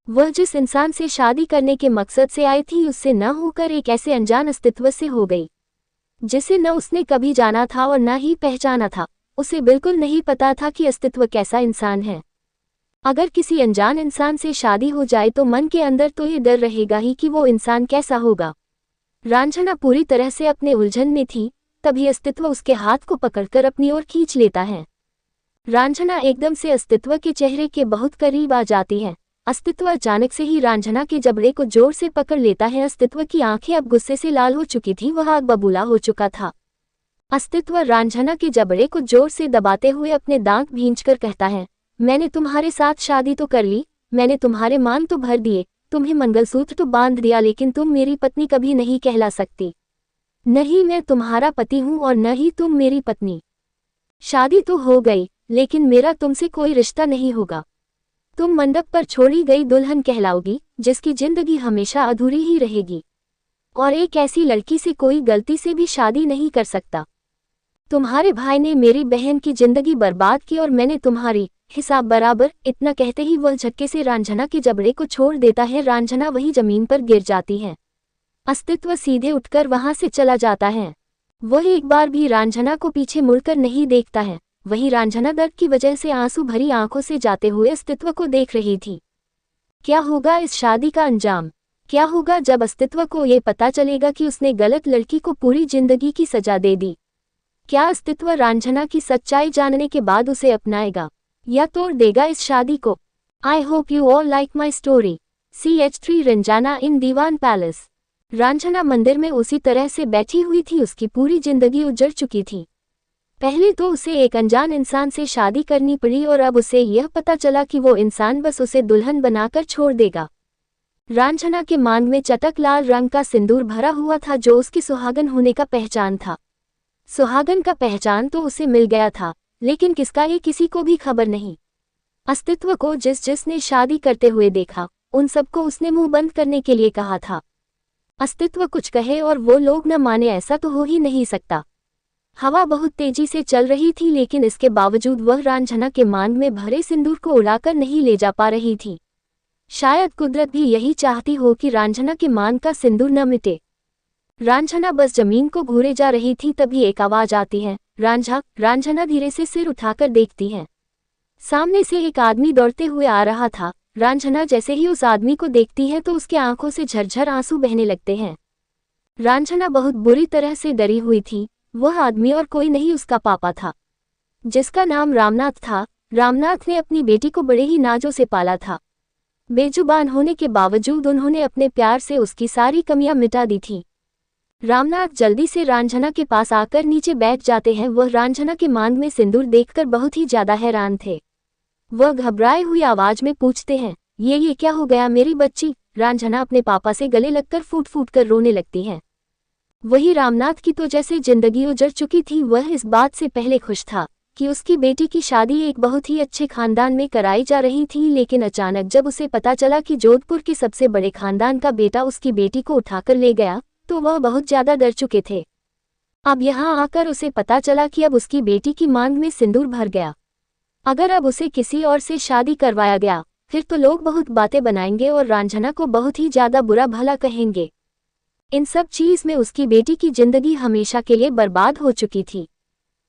वह जिस इंसान से शादी करने के मकसद से आई थी उससे न होकर एक ऐसे अनजान अस्तित्व से हो गई जिसे न उसने कभी जाना था और न ही पहचाना था। उसे बिल्कुल नहीं पता था कि अस्तित्व कैसा इंसान है। अगर किसी अनजान इंसान से शादी हो जाए तो मन के अंदर तो ये डर रहेगा ही कि वो इंसान कैसा होगा। रांझना पूरी तरह से अपने उलझन में थी, तभी अस्तित्व उसके हाथ को पकड़कर अपनी ओर खींच लेता है। रांझना एकदम से अस्तित्व के चेहरे के बहुत करीब आ जाती है। अस्तित्व अचानक से ही रांझना के जबड़े को जोर से पकड़ लेता है। अस्तित्व की आंखें अब गुस्से से लाल हो चुकी थी, वह आग बबूला हो चुका था। अस्तित्व रांझना के जबड़े को जोर से दबाते हुए अपने दांत भींचकर कहता है, मैंने तुम्हारे साथ शादी तो कर ली, मैंने तुम्हारे मान तो भर दिए, तुम्हें मंगलसूत्र तो बांध दिया, लेकिन तुम मेरी पत्नी कभी नहीं कहला सकती। नहीं मैं तुम्हारा पति हूं और न ही तुम मेरी पत्नी। शादी तो हो गई लेकिन मेरा तुमसे कोई रिश्ता नहीं होगा। तुम मंडप पर छोड़ी गई दुल्हन कहलाओगी जिसकी जिंदगी हमेशा अधूरी ही रहेगी, और एक ऐसी लड़की से कोई गलती से भी शादी नहीं कर सकता। तुम्हारे भाई ने मेरी बहन की जिंदगी बर्बाद की और मैंने तुम्हारी हिसाब बराबर। इतना कहते ही वह झटके से रांझना के जबड़े को छोड़ देता है। रांझना वही जमीन पर गिर जाती है। अस्तित्व सीधे उठकर वहां से चला जाता है। वह एक बार भी रांझना को पीछे मुड़कर नहीं देखता है। वही रांझना दर्द की वजह से आंसू भरी आंखों से जाते हुए अस्तित्व को देख रही थी। क्या होगा इस शादी का अंजाम? क्या होगा जब अस्तित्व को ये पता चलेगा कि उसने गलत लड़की को पूरी जिंदगी की सजा दे दी? क्या अस्तित्व रांझना की सच्चाई जानने के बाद उसे अपनाएगा या तोड़ देगा इस शादी को? I hope you all like my story. CH3 Raanjhanaa in Diwan palace. Raanjhanaa मंदिर में उसी तरह से बैठी हुई थी। उसकी पूरी जिंदगी उजड़ चुकी थी। पहले तो उसे एक अनजान इंसान से शादी करनी पड़ी और अब उसे यह पता चला कि वो इंसान बस उसे दुल्हन बनाकर छोड़ देगा। रांझना के मांग में चटक लाल रंग का सिंदूर भरा हुआ था जो उसकी सुहागन होने का पहचान था। सुहागन का पहचान तो उसे मिल गया था, लेकिन किसका ये किसी को भी खबर नहीं। अस्तित्व को जिसने शादी करते हुए देखा उन सबको उसने मुंह बंद करने के लिए कहा था। अस्तित्व कुछ कहे और वो लोग न माने, ऐसा तो हो ही नहीं सकता। हवा बहुत तेजी से चल रही थी लेकिन इसके बावजूद वह रांझना के मांग में भरे सिंदूर को उड़ाकर नहीं ले जा पा रही थी। शायद कुदरत भी यही चाहती हो कि रांझना के मांग का सिंदूर न मिटे। रांझना बस जमीन को घूरे जा रही थी, तभी एक आवाज आती है, रांझा। रांझना धीरे से सिर उठाकर देखती है। सामने से एक आदमी दौड़ते हुए आ रहा था। रांझना जैसे ही उस आदमी को देखती है तो उसके आंखों से झरझर आंसू बहने लगते हैं। रांझना बहुत बुरी तरह से डरी हुई थी। वह आदमी और कोई नहीं, उसका पापा था जिसका नाम रामनाथ था। रामनाथ ने अपनी बेटी को बड़े ही नाजों से पाला था। बेजुबान होने के बावजूद उन्होंने अपने प्यार से उसकी सारी कमियां मिटा दी थी। रामनाथ जल्दी से रांझना के पास आकर नीचे बैठ जाते हैं। वह रांझना के मांग में सिंदूर देखकर बहुत ही ज्यादा हैरान थे। वह घबराए हुई आवाज में पूछते हैं, ये क्या हो गया मेरी बच्ची? रांझना अपने पापा से गले लगकर फूट फूट कर रोने लगती है। वही रामनाथ की तो जैसे जिंदगी उजड़ चुकी थी। वह इस बात से पहले खुश था कि उसकी बेटी की शादी एक बहुत ही अच्छे खानदान में कराई जा रही थी, लेकिन अचानक जब उसे पता चला कि जोधपुर के सबसे बड़े खानदान का बेटा उसकी बेटी को उठाकर ले गया तो वह बहुत ज्यादा डर चुके थे। अब यहाँ आकर उसे पता चला कि अब उसकी बेटी की मांग में सिंदूर भर गया। अगर अब उसे किसी और से शादी करवाया गया फिर तो लोग बहुत बातें बनाएंगे और रांझना को बहुत ही ज्यादा बुरा भला कहेंगे। इन सब चीज में उसकी बेटी की जिंदगी हमेशा के लिए बर्बाद हो चुकी थी।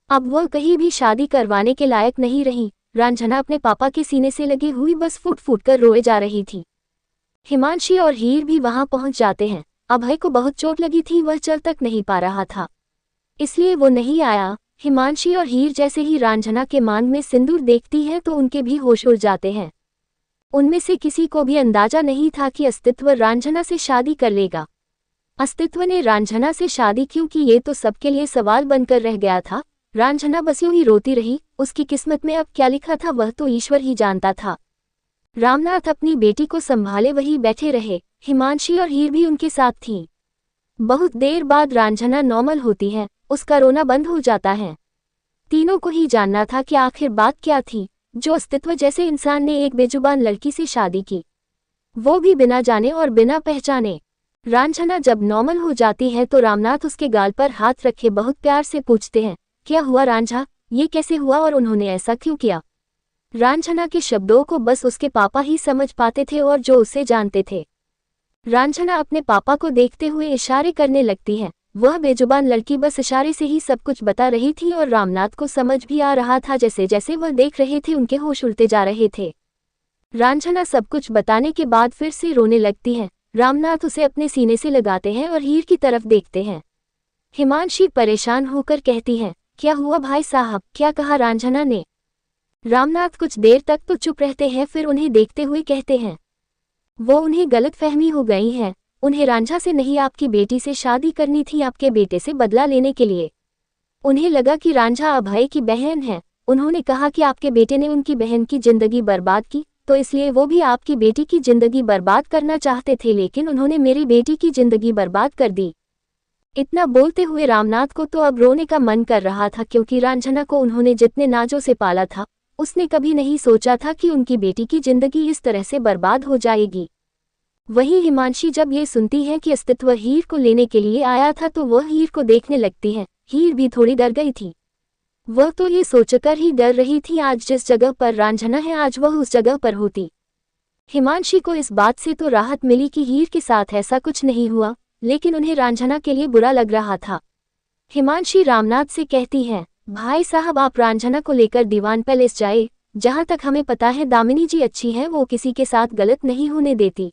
अब वह कहीं भी शादी करवाने के लायक नहीं रही। रांझना अपने पापा के सीने से लगी हुई बस फूट फूट कर रोए जा रही थी। हिमांशी और हीर भी वहां पहुंच जाते हैं। अभय को बहुत चोट लगी थी, वह चल तक नहीं पा रहा था, इसलिए वो नहीं आया। हिमांशी और हीर जैसे ही रांझना के मांग में सिंदूर देखती है तो उनके भी होश उड़ जाते हैं। उनमें से किसी को भी अंदाजा नहीं था कि अस्तित्व रांझना से शादी कर लेगा। अस्तित्व ने रांझना से शादी क्यों की, ये तो सबके लिए सवाल बनकर रह गया था। रांझना बस यूं ही रोती रही। उसकी किस्मत में अब क्या लिखा था वह तो ईश्वर ही जानता था। रामनाथ अपनी बेटी को संभाले वही बैठे रहे। हिमांशी और हीर भी उनके साथ थीं। बहुत देर बाद रांझना नॉर्मल होती है, उसका रोना बंद हो जाता है। तीनों को ही जानना था कि आखिर बात क्या थी, जो अस्तित्व जैसे इंसान ने एक बेजुबान लड़की से शादी की, वो भी बिना जाने और बिना पहचाने। रांझना जब नॉर्मल हो जाती है तो रामनाथ उसके गाल पर हाथ रखे बहुत प्यार से पूछते हैं, क्या हुआ रांझा, ये कैसे हुआ और उन्होंने ऐसा क्यों किया। रांझना के शब्दों को बस उसके पापा ही समझ पाते थे और जो उसे जानते थे। रांझना अपने पापा को देखते हुए इशारे करने लगती है। वह बेजुबान लड़की बस इशारे से ही सब कुछ बता रही थी और रामनाथ को समझ भी आ रहा था। जैसे जैसे वह देख रहे थे उनके होश उड़ते जा रहे थे। रांझना सब कुछ बताने के बाद फिर से रोने लगती है। रामनाथ उसे अपने सीने से लगाते हैं और हीर की तरफ देखते हैं। हिमांशी परेशान होकर कहती है, क्या हुआ भाई साहब, क्या कहा रांझना ने। रामनाथ कुछ देर तक तो चुप रहते हैं, फिर उन्हें देखते हुए कहते हैं, वो उन्हें गलतफहमी हो गई है। उन्हें रांझा से नहीं आपकी बेटी से शादी करनी थी, आपके बेटे से बदला लेने के लिए। उन्हें लगा कि रांझा अभय की बहन है। उन्होंने कहा कि आपके बेटे ने उनकी बहन की जिंदगी बर्बाद की, तो इसलिए वो भी आपकी बेटी की जिंदगी बर्बाद करना चाहते थे, लेकिन उन्होंने मेरी बेटी की जिंदगी बर्बाद कर दी। इतना बोलते हुए रामनाथ को तो अब रोने का मन कर रहा था, क्योंकि रांझना को उन्होंने जितने नाजों से पाला था, उसने कभी नहीं सोचा था कि उनकी बेटी की जिंदगी इस तरह से बर्बाद हो जाएगी। वहीं हिमांशी जब ये सुनती है कि अस्तित्व हीर को लेने के लिए आया था तो वह हीर को देखने लगती है। हीर भी थोड़ी डर गई थी। वह तो ये सोचकर ही डर रही थी, आज जिस जगह पर रांझना है आज वह उस जगह पर होती। हिमांशी को इस बात से तो राहत मिली कि हीर के साथ ऐसा कुछ नहीं हुआ, लेकिन उन्हें रांझना के लिए बुरा लग रहा था। हिमांशी रामनाथ से कहती है, भाई साहब आप रांझना को लेकर दीवान पैलेस जाए। जहां तक हमें पता है दामिनी जी अच्छी है, वो किसी के साथ गलत नहीं होने देती।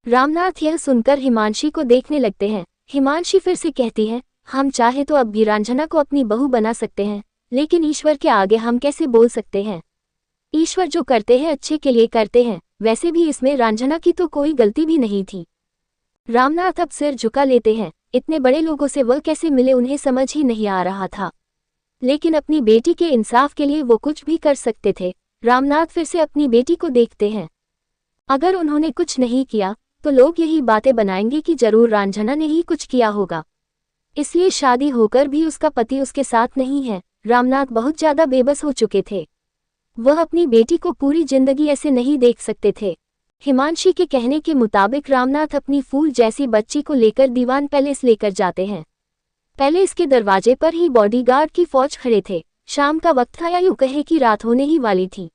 रामनाथ यह सुनकर हिमांशी को देखने लगते हैं। हिमांशी फिर से कहती है, हम चाहे तो अब भी रांझना को अपनी बहू बना सकते हैं, लेकिन ईश्वर के आगे हम कैसे बोल सकते हैं। ईश्वर जो करते हैं अच्छे के लिए करते हैं, वैसे भी इसमें रांझना की तो कोई गलती भी नहीं थी। रामनाथ अब सिर झुका लेते हैं। इतने बड़े लोगों से वह कैसे मिले उन्हें समझ ही नहीं आ रहा था, लेकिन अपनी बेटी के इंसाफ के लिए वो कुछ भी कर सकते थे। रामनाथ फिर से अपनी बेटी को देखते हैं। अगर उन्होंने कुछ नहीं किया तो लोग यही बातें बनाएंगे कि जरूर रांझना ने ही कुछ किया होगा, इसलिए शादी होकर भी उसका पति उसके साथ नहीं है। रामनाथ बहुत ज्यादा बेबस हो चुके थे। वह अपनी बेटी को पूरी जिंदगी ऐसे नहीं देख सकते थे। हिमांशी के कहने के मुताबिक रामनाथ अपनी फूल जैसी बच्ची को लेकर दीवान पैलेस लेकर जाते हैं। पैलेस के दरवाजे पर ही बॉडीगार्ड की फौज खड़े थे। शाम का वक्त था, या यूं कहे कि रात होने ही वाली थी।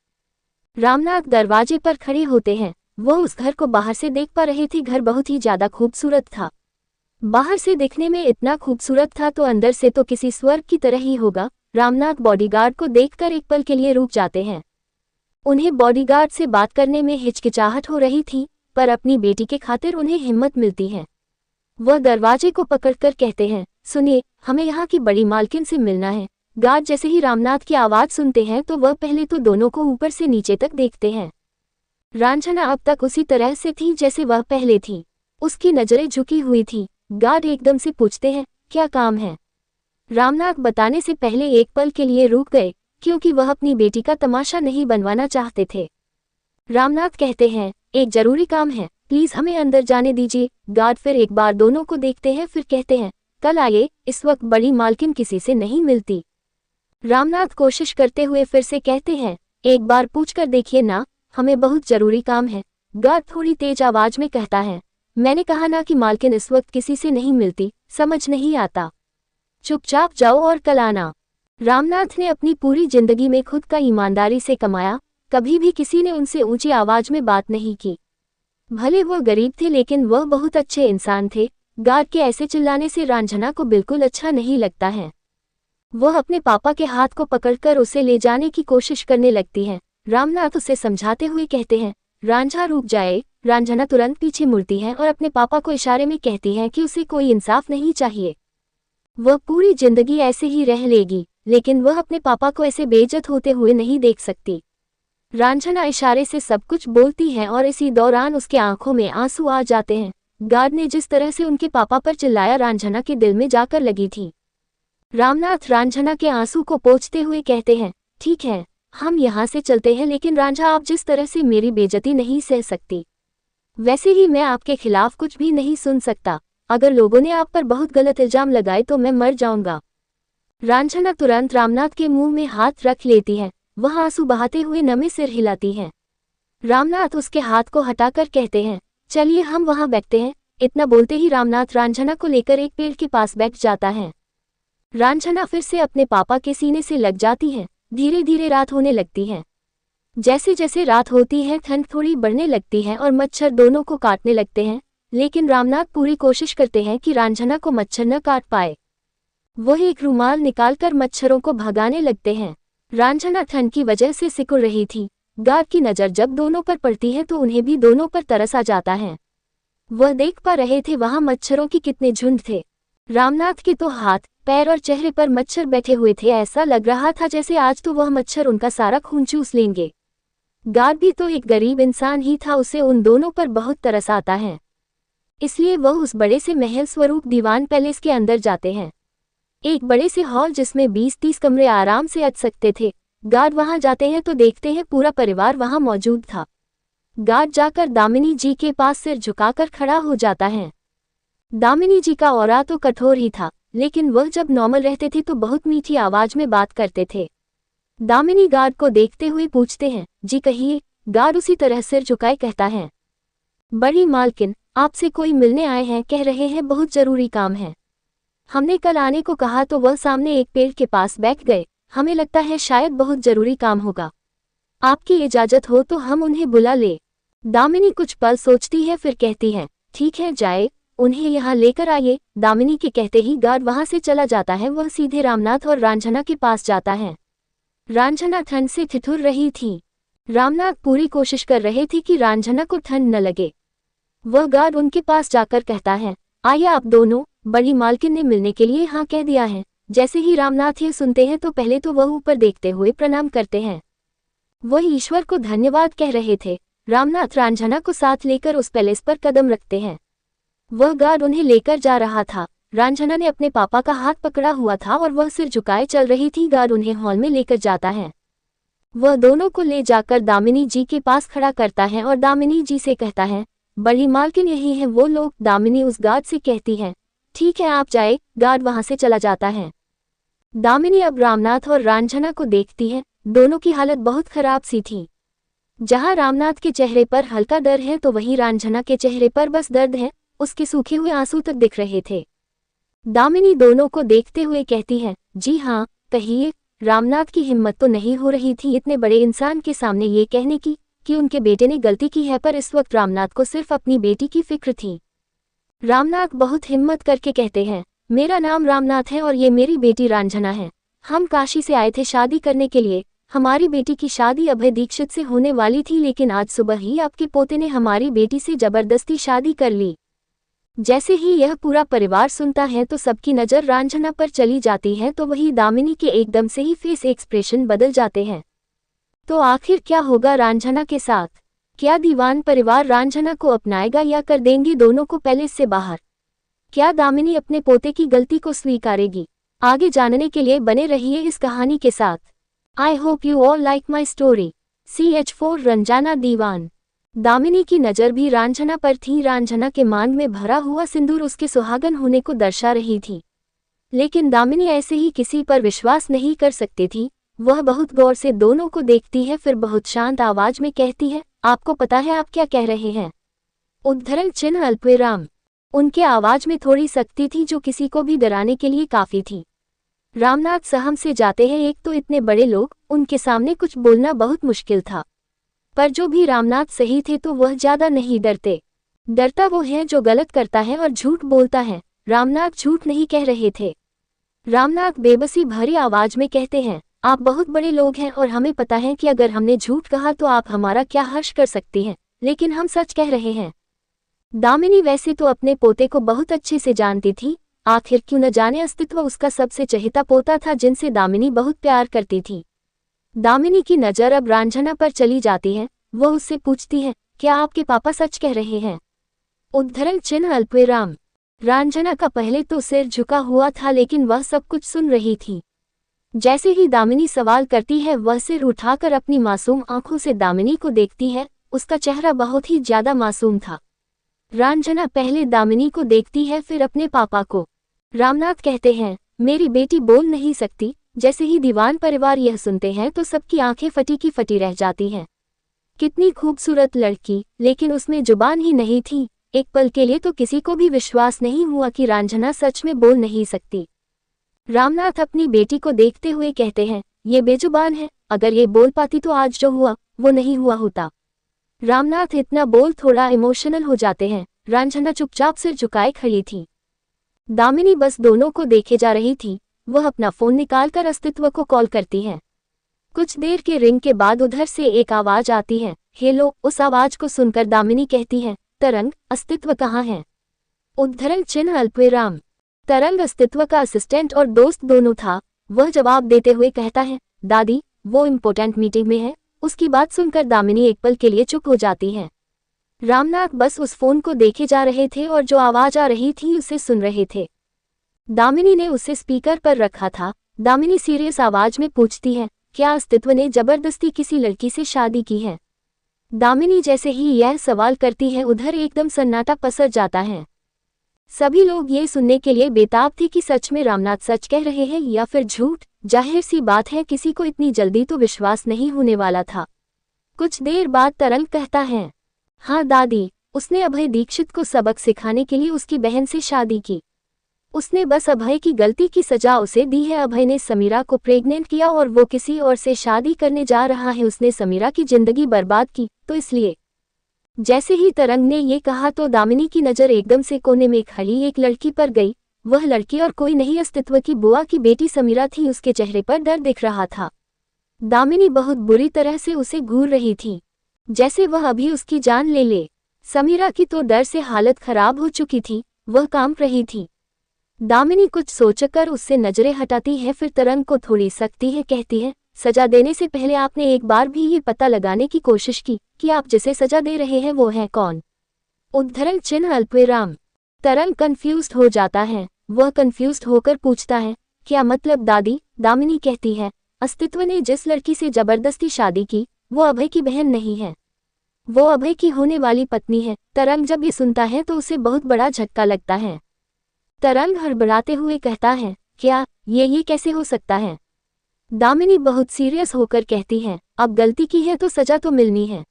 रामनाथ दरवाजे पर खड़े होते हैं। वह उस घर को बाहर से देख पा रहे थे। घर बहुत ही ज्यादा खूबसूरत था। बाहर से दिखने में इतना खूबसूरत था तो अंदर से तो किसी स्वर्ग की तरह ही होगा। रामनाथ बॉडीगार्ड को देखकर एक पल के लिए रुक जाते हैं। उन्हें बॉडीगार्ड से बात करने में हिचकिचाहट हो रही थी, पर अपनी बेटी के खातिर उन्हें हिम्मत मिलती है। वह दरवाजे को पकड़कर कहते हैं, सुनिए, हमें यहाँ की बड़ी मालकिन से मिलना है। गार्ड जैसे ही रामनाथ की आवाज सुनते हैं तो वह पहले तो दोनों को ऊपर से नीचे तक देखते हैं। रांझना अब तक उसी तरह से थी जैसे वह पहले थी। उसकी नजरें झुकी हुई थी। गार्ड एकदम से पूछते हैं, क्या काम है। रामनाथ बताने से पहले एक पल के लिए रुक गए, क्योंकि वह अपनी बेटी का तमाशा नहीं बनवाना चाहते थे। रामनाथ कहते हैं, एक जरूरी काम है, प्लीज हमें अंदर जाने दीजिए। गार्ड फिर एक बार दोनों को देखते हैं, फिर कहते हैं, कल आइए, इस वक्त बड़ी मालकिन किसी से नहीं मिलती। रामनाथ कोशिश करते हुए फिर से कहते हैं, एक बार पूछकर देखिए ना, हमें बहुत जरूरी काम है। गार्ड थोड़ी तेज आवाज में कहता है, मैंने कहा ना कि मालकिन इस वक्त किसी से नहीं मिलती, समझ नहीं आता। चुपचाप जाओ और कल आना। रामनाथ ने अपनी पूरी जिंदगी में खुद का ईमानदारी से कमाया, कभी भी किसी ने उनसे ऊंची आवाज में बात नहीं की। भले वह गरीब थे लेकिन वह बहुत अच्छे इंसान थे। गार्ड के ऐसे चिल्लाने से रांझना को बिल्कुल अच्छा नहीं लगता है। वह अपने पापा के हाथ को पकड़कर उसे ले जाने की कोशिश करने लगती है। रामनाथ उसे समझाते हुए कहते हैं, रांझा रुक जाए। रांझना तुरंत पीछे मुड़ती है और अपने पापा को इशारे में कहती है कि उसे कोई इंसाफ नहीं चाहिए। वह पूरी जिंदगी ऐसे ही रह लेगी, लेकिन वह अपने पापा को ऐसे बेइज्जत होते हुए नहीं देख सकती। रांझना इशारे से सब कुछ बोलती है और इसी दौरान उसके आंखों में आंसू आ जाते हैं। गार्ड ने जिस तरह से उनके पापा पर चिल्लाया रांझना के दिल में जाकर लगी थी। रामनाथ रांझना के आंसू को पोंछते हुए कहते हैं, ठीक है, हम यहाँ से चलते हैं, लेकिन रांझा आप जिस तरह से मेरी बेइज्जती नहीं सह सकती, वैसे ही मैं आपके खिलाफ कुछ भी नहीं सुन सकता। अगर लोगों ने आप पर बहुत गलत इल्जाम लगाए तो मैं मर जाऊंगा। रांझना तुरंत रामनाथ के मुंह में हाथ रख लेती है। वह आंसू बहाते हुए नमे सिर हिलाती है। रामनाथ उसके हाथ को हटाकर कहते हैं, चलिए हम वहां बैठते हैं। इतना बोलते ही रामनाथ रांझना को लेकर एक पेड़ के पास बैठ जाता है। रांझना फिर से अपने पापा के सीने से लग जाती है। धीरे धीरे रात होने लगती है। जैसे जैसे रात होती है ठंड थोड़ी बढ़ने लगती है और मच्छर दोनों को काटने लगते हैं, लेकिन रामनाथ पूरी कोशिश करते हैं कि रांझना को मच्छर न काट पाए। वह एक रुमाल निकालकर मच्छरों को भगाने लगते हैं। रांझना ठंड की वजह से सिकुड़ रही थी। गार्ड की नज़र जब दोनों पर पड़ती है तो उन्हें भी दोनों पर तरस आ जाता है। वह देख पा रहे थे वहां मच्छरों की कितने झुंड थे। रामनाथ के तो हाथ, पैर और चेहरे पर मच्छर बैठे हुए थे। ऐसा लग रहा था जैसे आज तो वह मच्छर उनका सारा खून चूस लेंगे। गार्ड भी तो एक गरीब इंसान ही था, उसे उन दोनों पर बहुत तरस आता है। इसलिए वह उस बड़े से महल स्वरूप दीवान पैलेस के अंदर जाते हैं। एक बड़े से हॉल जिसमें 20-30 कमरे आराम से अच सकते थे। गार्ड वहां जाते हैं तो देखते हैं पूरा परिवार वहां मौजूद था। गार्ड जाकर दामिनी जी के पास सिर झुकाकर खड़ा हो जाता है। दामिनी जी का ऑरा तो कठोर ही था, लेकिन वह जब नॉर्मल रहते थे तो बहुत मीठी आवाज में बात करते थे। दामिनी गार्ड को देखते हुए पूछते हैं, जी कहिए। गार्ड उसी तरह सिर झुकाए कहता है, बड़ी मालकिन, आपसे कोई मिलने आए हैं, कह रहे हैं बहुत जरूरी काम है। हमने कल आने को कहा तो वह सामने एक पेड़ के पास बैठ गए। हमें लगता है शायद बहुत जरूरी काम होगा। आपकी इजाजत हो तो हम उन्हें बुला ले। दामिनी कुछ पल सोचती है फिर कहती है, ठीक है जाए, उन्हें यहाँ लेकर आइए। दामिनी के कहते ही गार्ड वहां से चला जाता है। वह सीधे रामनाथ और रांझना के पास जाता है। रांझना ठंड से ठिठुर रही थी। रामनाथ पूरी कोशिश कर रहे थे कि रांझना को ठंड न लगे। वह गार्ड उनके पास जाकर कहता है, आइए आप दोनों, बड़ी मालकिन ने मिलने के लिए हाँ कह दिया है। जैसे ही रामनाथ ये सुनते हैं तो पहले तो वह ऊपर देखते हुए प्रणाम करते हैं। वह ईश्वर को धन्यवाद कह रहे थे। रामनाथ रांझना को साथ लेकर उस पैलेस पर कदम रखते हैं। वह गार्ड उन्हें लेकर जा रहा था। रांझना ने अपने पापा का हाथ पकड़ा हुआ था और वह सिर झुकाए चल रही थी। गार्ड उन्हें हॉल में लेकर जाता है। वह दोनों को ले जाकर दामिनी जी के पास खड़ा करता है और दामिनी जी से कहता है, बड़ी मालकिन यही है वो लोग। दामिनी उस गार्ड से कहती है, ठीक है आप जाए। गार्ड वहां से चला जाता है। दामिनी अब रामनाथ और रांझना को देखती है। दोनों की हालत बहुत खराब सी थी। जहां रामनाथ के चेहरे पर हल्का डर है तो वहीं रांझना के चेहरे पर बस दर्द है। उसके सूखे हुए आंसू तक दिख रहे थे। दामिनी दोनों को देखते हुए कहती है, जी हाँ कहिए। रामनाथ की हिम्मत तो नहीं हो रही थी इतने बड़े इंसान के सामने ये कहने की कि उनके बेटे ने गलती की है, पर इस वक्त रामनाथ को सिर्फ अपनी बेटी की फिक्र थी। रामनाथ बहुत हिम्मत करके कहते हैं, मेरा नाम रामनाथ है और ये मेरी बेटी रांझना है। हम काशी से आए थे शादी करने के लिए। हमारी बेटी की शादी अभय दीक्षित से होने वाली थी, लेकिन आज सुबह ही आपके पोते ने हमारी बेटी से जबरदस्ती शादी कर ली। जैसे ही यह पूरा परिवार सुनता है तो सबकी नज़र रांझना पर चली जाती है। तो वही दामिनी के एकदम से ही फेस एक्सप्रेशन बदल जाते हैं। तो आखिर क्या होगा रांझना के साथ? क्या दीवान परिवार रांझना को अपनाएगा या कर देंगे दोनों को पैलेस से बाहर? क्या दामिनी अपने पोते की गलती को स्वीकारेगी? आगे जानने के लिए बने रहिए इस कहानी के साथ। आई hope you all like my story. CH4 रंजाना दीवान। दामिनी की नज़र भी रांझना पर थी। रांझना के मांग में भरा हुआ सिंदूर उसके सुहागन होने को दर्शा रही थी, लेकिन दामिनी ऐसे ही किसी पर विश्वास नहीं कर सकती थी। वह बहुत गौर से दोनों को देखती है, फिर बहुत शांत आवाज में कहती है, आपको पता है आप क्या कह रहे हैं? उद्धरण चिन्ह अल्पविराम। उनके आवाज में थोड़ी सख्ती थी जो किसी को भी डराने के लिए काफी थी। रामनाथ सहम से जाते हैं। एक तो इतने बड़े लोग, उनके सामने कुछ बोलना बहुत मुश्किल था, पर जो भी रामनाथ सही थे तो वह ज्यादा नहीं डरते। डरता वो है जो गलत करता है और झूठ बोलता है। रामनाथ झूठ नहीं कह रहे थे। रामनाथ बेबसी भरी आवाज में कहते हैं, आप बहुत बड़े लोग हैं और हमें पता है कि अगर हमने झूठ कहा तो आप हमारा क्या हर्ष कर सकती हैं, लेकिन हम सच कह रहे हैं। दामिनी वैसे तो अपने पोते को बहुत अच्छे से जानती थी। आखिर क्यों न जाने अस्तित्व उसका सबसे चहेता पोता था जिनसे दामिनी बहुत प्यार करती थी। दामिनी की नज़र अब रांझना पर चली जाती है। वह उससे पूछती है, क्या आपके पापा सच कह रहे हैं? उद्धरण चिन्ह अल्पविराम। रांझना का पहले तो सिर झुका हुआ था, लेकिन वह सब कुछ सुन रही थी। जैसे ही दामिनी सवाल करती है वह सिर उठाकर अपनी मासूम आंखों से दामिनी को देखती है। उसका चेहरा बहुत ही ज्यादा मासूम था। रांझना पहले दामिनी को देखती है फिर अपने पापा को। रामनाथ कहते हैं, मेरी बेटी बोल नहीं सकती। जैसे ही दीवान परिवार यह सुनते हैं तो सबकी आंखें फटी की फटी रह जाती हैं। कितनी खूबसूरत लड़की, लेकिन उसमें जुबान ही नहीं थी। एक पल के लिए तो किसी को भी विश्वास नहीं हुआ कि रांझना सच में बोल नहीं सकती। रामनाथ अपनी बेटी को देखते हुए कहते हैं, ये बेजुबान है, अगर ये बोल पाती तो आज जो हुआ वो नहीं हुआ होता। रामनाथ इतना बोल थोड़ा इमोशनल हो जाते हैं। रांझना चुपचाप सिर झुकाए खड़ी थी। दामिनी बस दोनों को देखे जा रही थी। वह अपना फोन निकालकर अस्तित्व को कॉल करती है। कुछ देर के रिंग के बाद उधर से एक आवाज आती है, हेलो। उस आवाज को सुनकर दामिनी कहती है, तरंग, अस्तित्व कहाँ है? उद्धरण चिन्ह अल्पविराम। तरंग अस्तित्व का असिस्टेंट और दोस्त दोनों था। वह जवाब देते हुए कहता है, दादी, वो इम्पोर्टेंट मीटिंग में है। उसकी बात सुनकर दामिनी एक पल के लिए चुप हो जाती है। रामनाथ बस उस फोन को देखे जा रहे थे और जो आवाज आ रही थी उसे सुन रहे थे। दामिनी ने उसे स्पीकर पर रखा था। दामिनी सीरियस आवाज में पूछती है, क्या अस्तित्व ने जबरदस्ती किसी लड़की से शादी की है? दामिनी जैसे ही यह सवाल करती है उधर एकदम सन्नाटा पसर जाता है। सभी लोग ये सुनने के लिए बेताब थे कि सच में रामनाथ सच कह रहे हैं या फिर झूठ। जाहिर सी बात है किसी को इतनी जल्दी तो विश्वास नहीं होने वाला था। कुछ देर बाद तरंग कहता है, हाँ दादी, उसने अभय दीक्षित को सबक सिखाने के लिए उसकी बहन से शादी की। उसने बस अभय की गलती की सजा उसे दी है। अभय ने समीरा को प्रेग्नेंट किया और वो किसी और से शादी करने जा रहा है। उसने समीरा की जिंदगी बर्बाद की, तो इसलिए। जैसे ही तरंग ने ये कहा तो दामिनी की नज़र एकदम से कोने में खड़ी एक लड़की पर गई। वह लड़की और कोई नहीं, अस्तित्व की बुआ की बेटी समीरा थी। उसके चेहरे पर डर दिख रहा था। दामिनी बहुत बुरी तरह से उसे घूर रही थी, जैसे वह अभी उसकी जान ले ले। समीरा की तो डर से हालत खराब हो चुकी थी, वह कांप रही थी। दामिनी कुछ सोचकर उससे नजरें हटाती है, फिर तरंग को थोड़ी सख्ती है, कहती है, सजा देने से पहले आपने एक बार भी ये पता लगाने की कोशिश की कि आप जिसे सजा दे रहे हैं वो है कौन? उद्धरण चिन्ह अल्पविराम। तरंग कंफ्यूज्ड हो जाता है। वह कंफ्यूज्ड होकर पूछता है, क्या मतलब दादी? दामिनी कहती है, अस्तित्व ने जिस लड़की से जबरदस्ती शादी की वो अभय की बहन नहीं है, वो अभय की होने वाली पत्नी है। तरंग जब ये सुनता है तो उसे बहुत बड़ा झटका लगता है। तरंग हड़बड़ाते हुए कहता है, क्या ये कैसे हो सकता है? दामिनी बहुत सीरियस होकर कहती है, अब गलती की है तो सजा तो मिलनी है।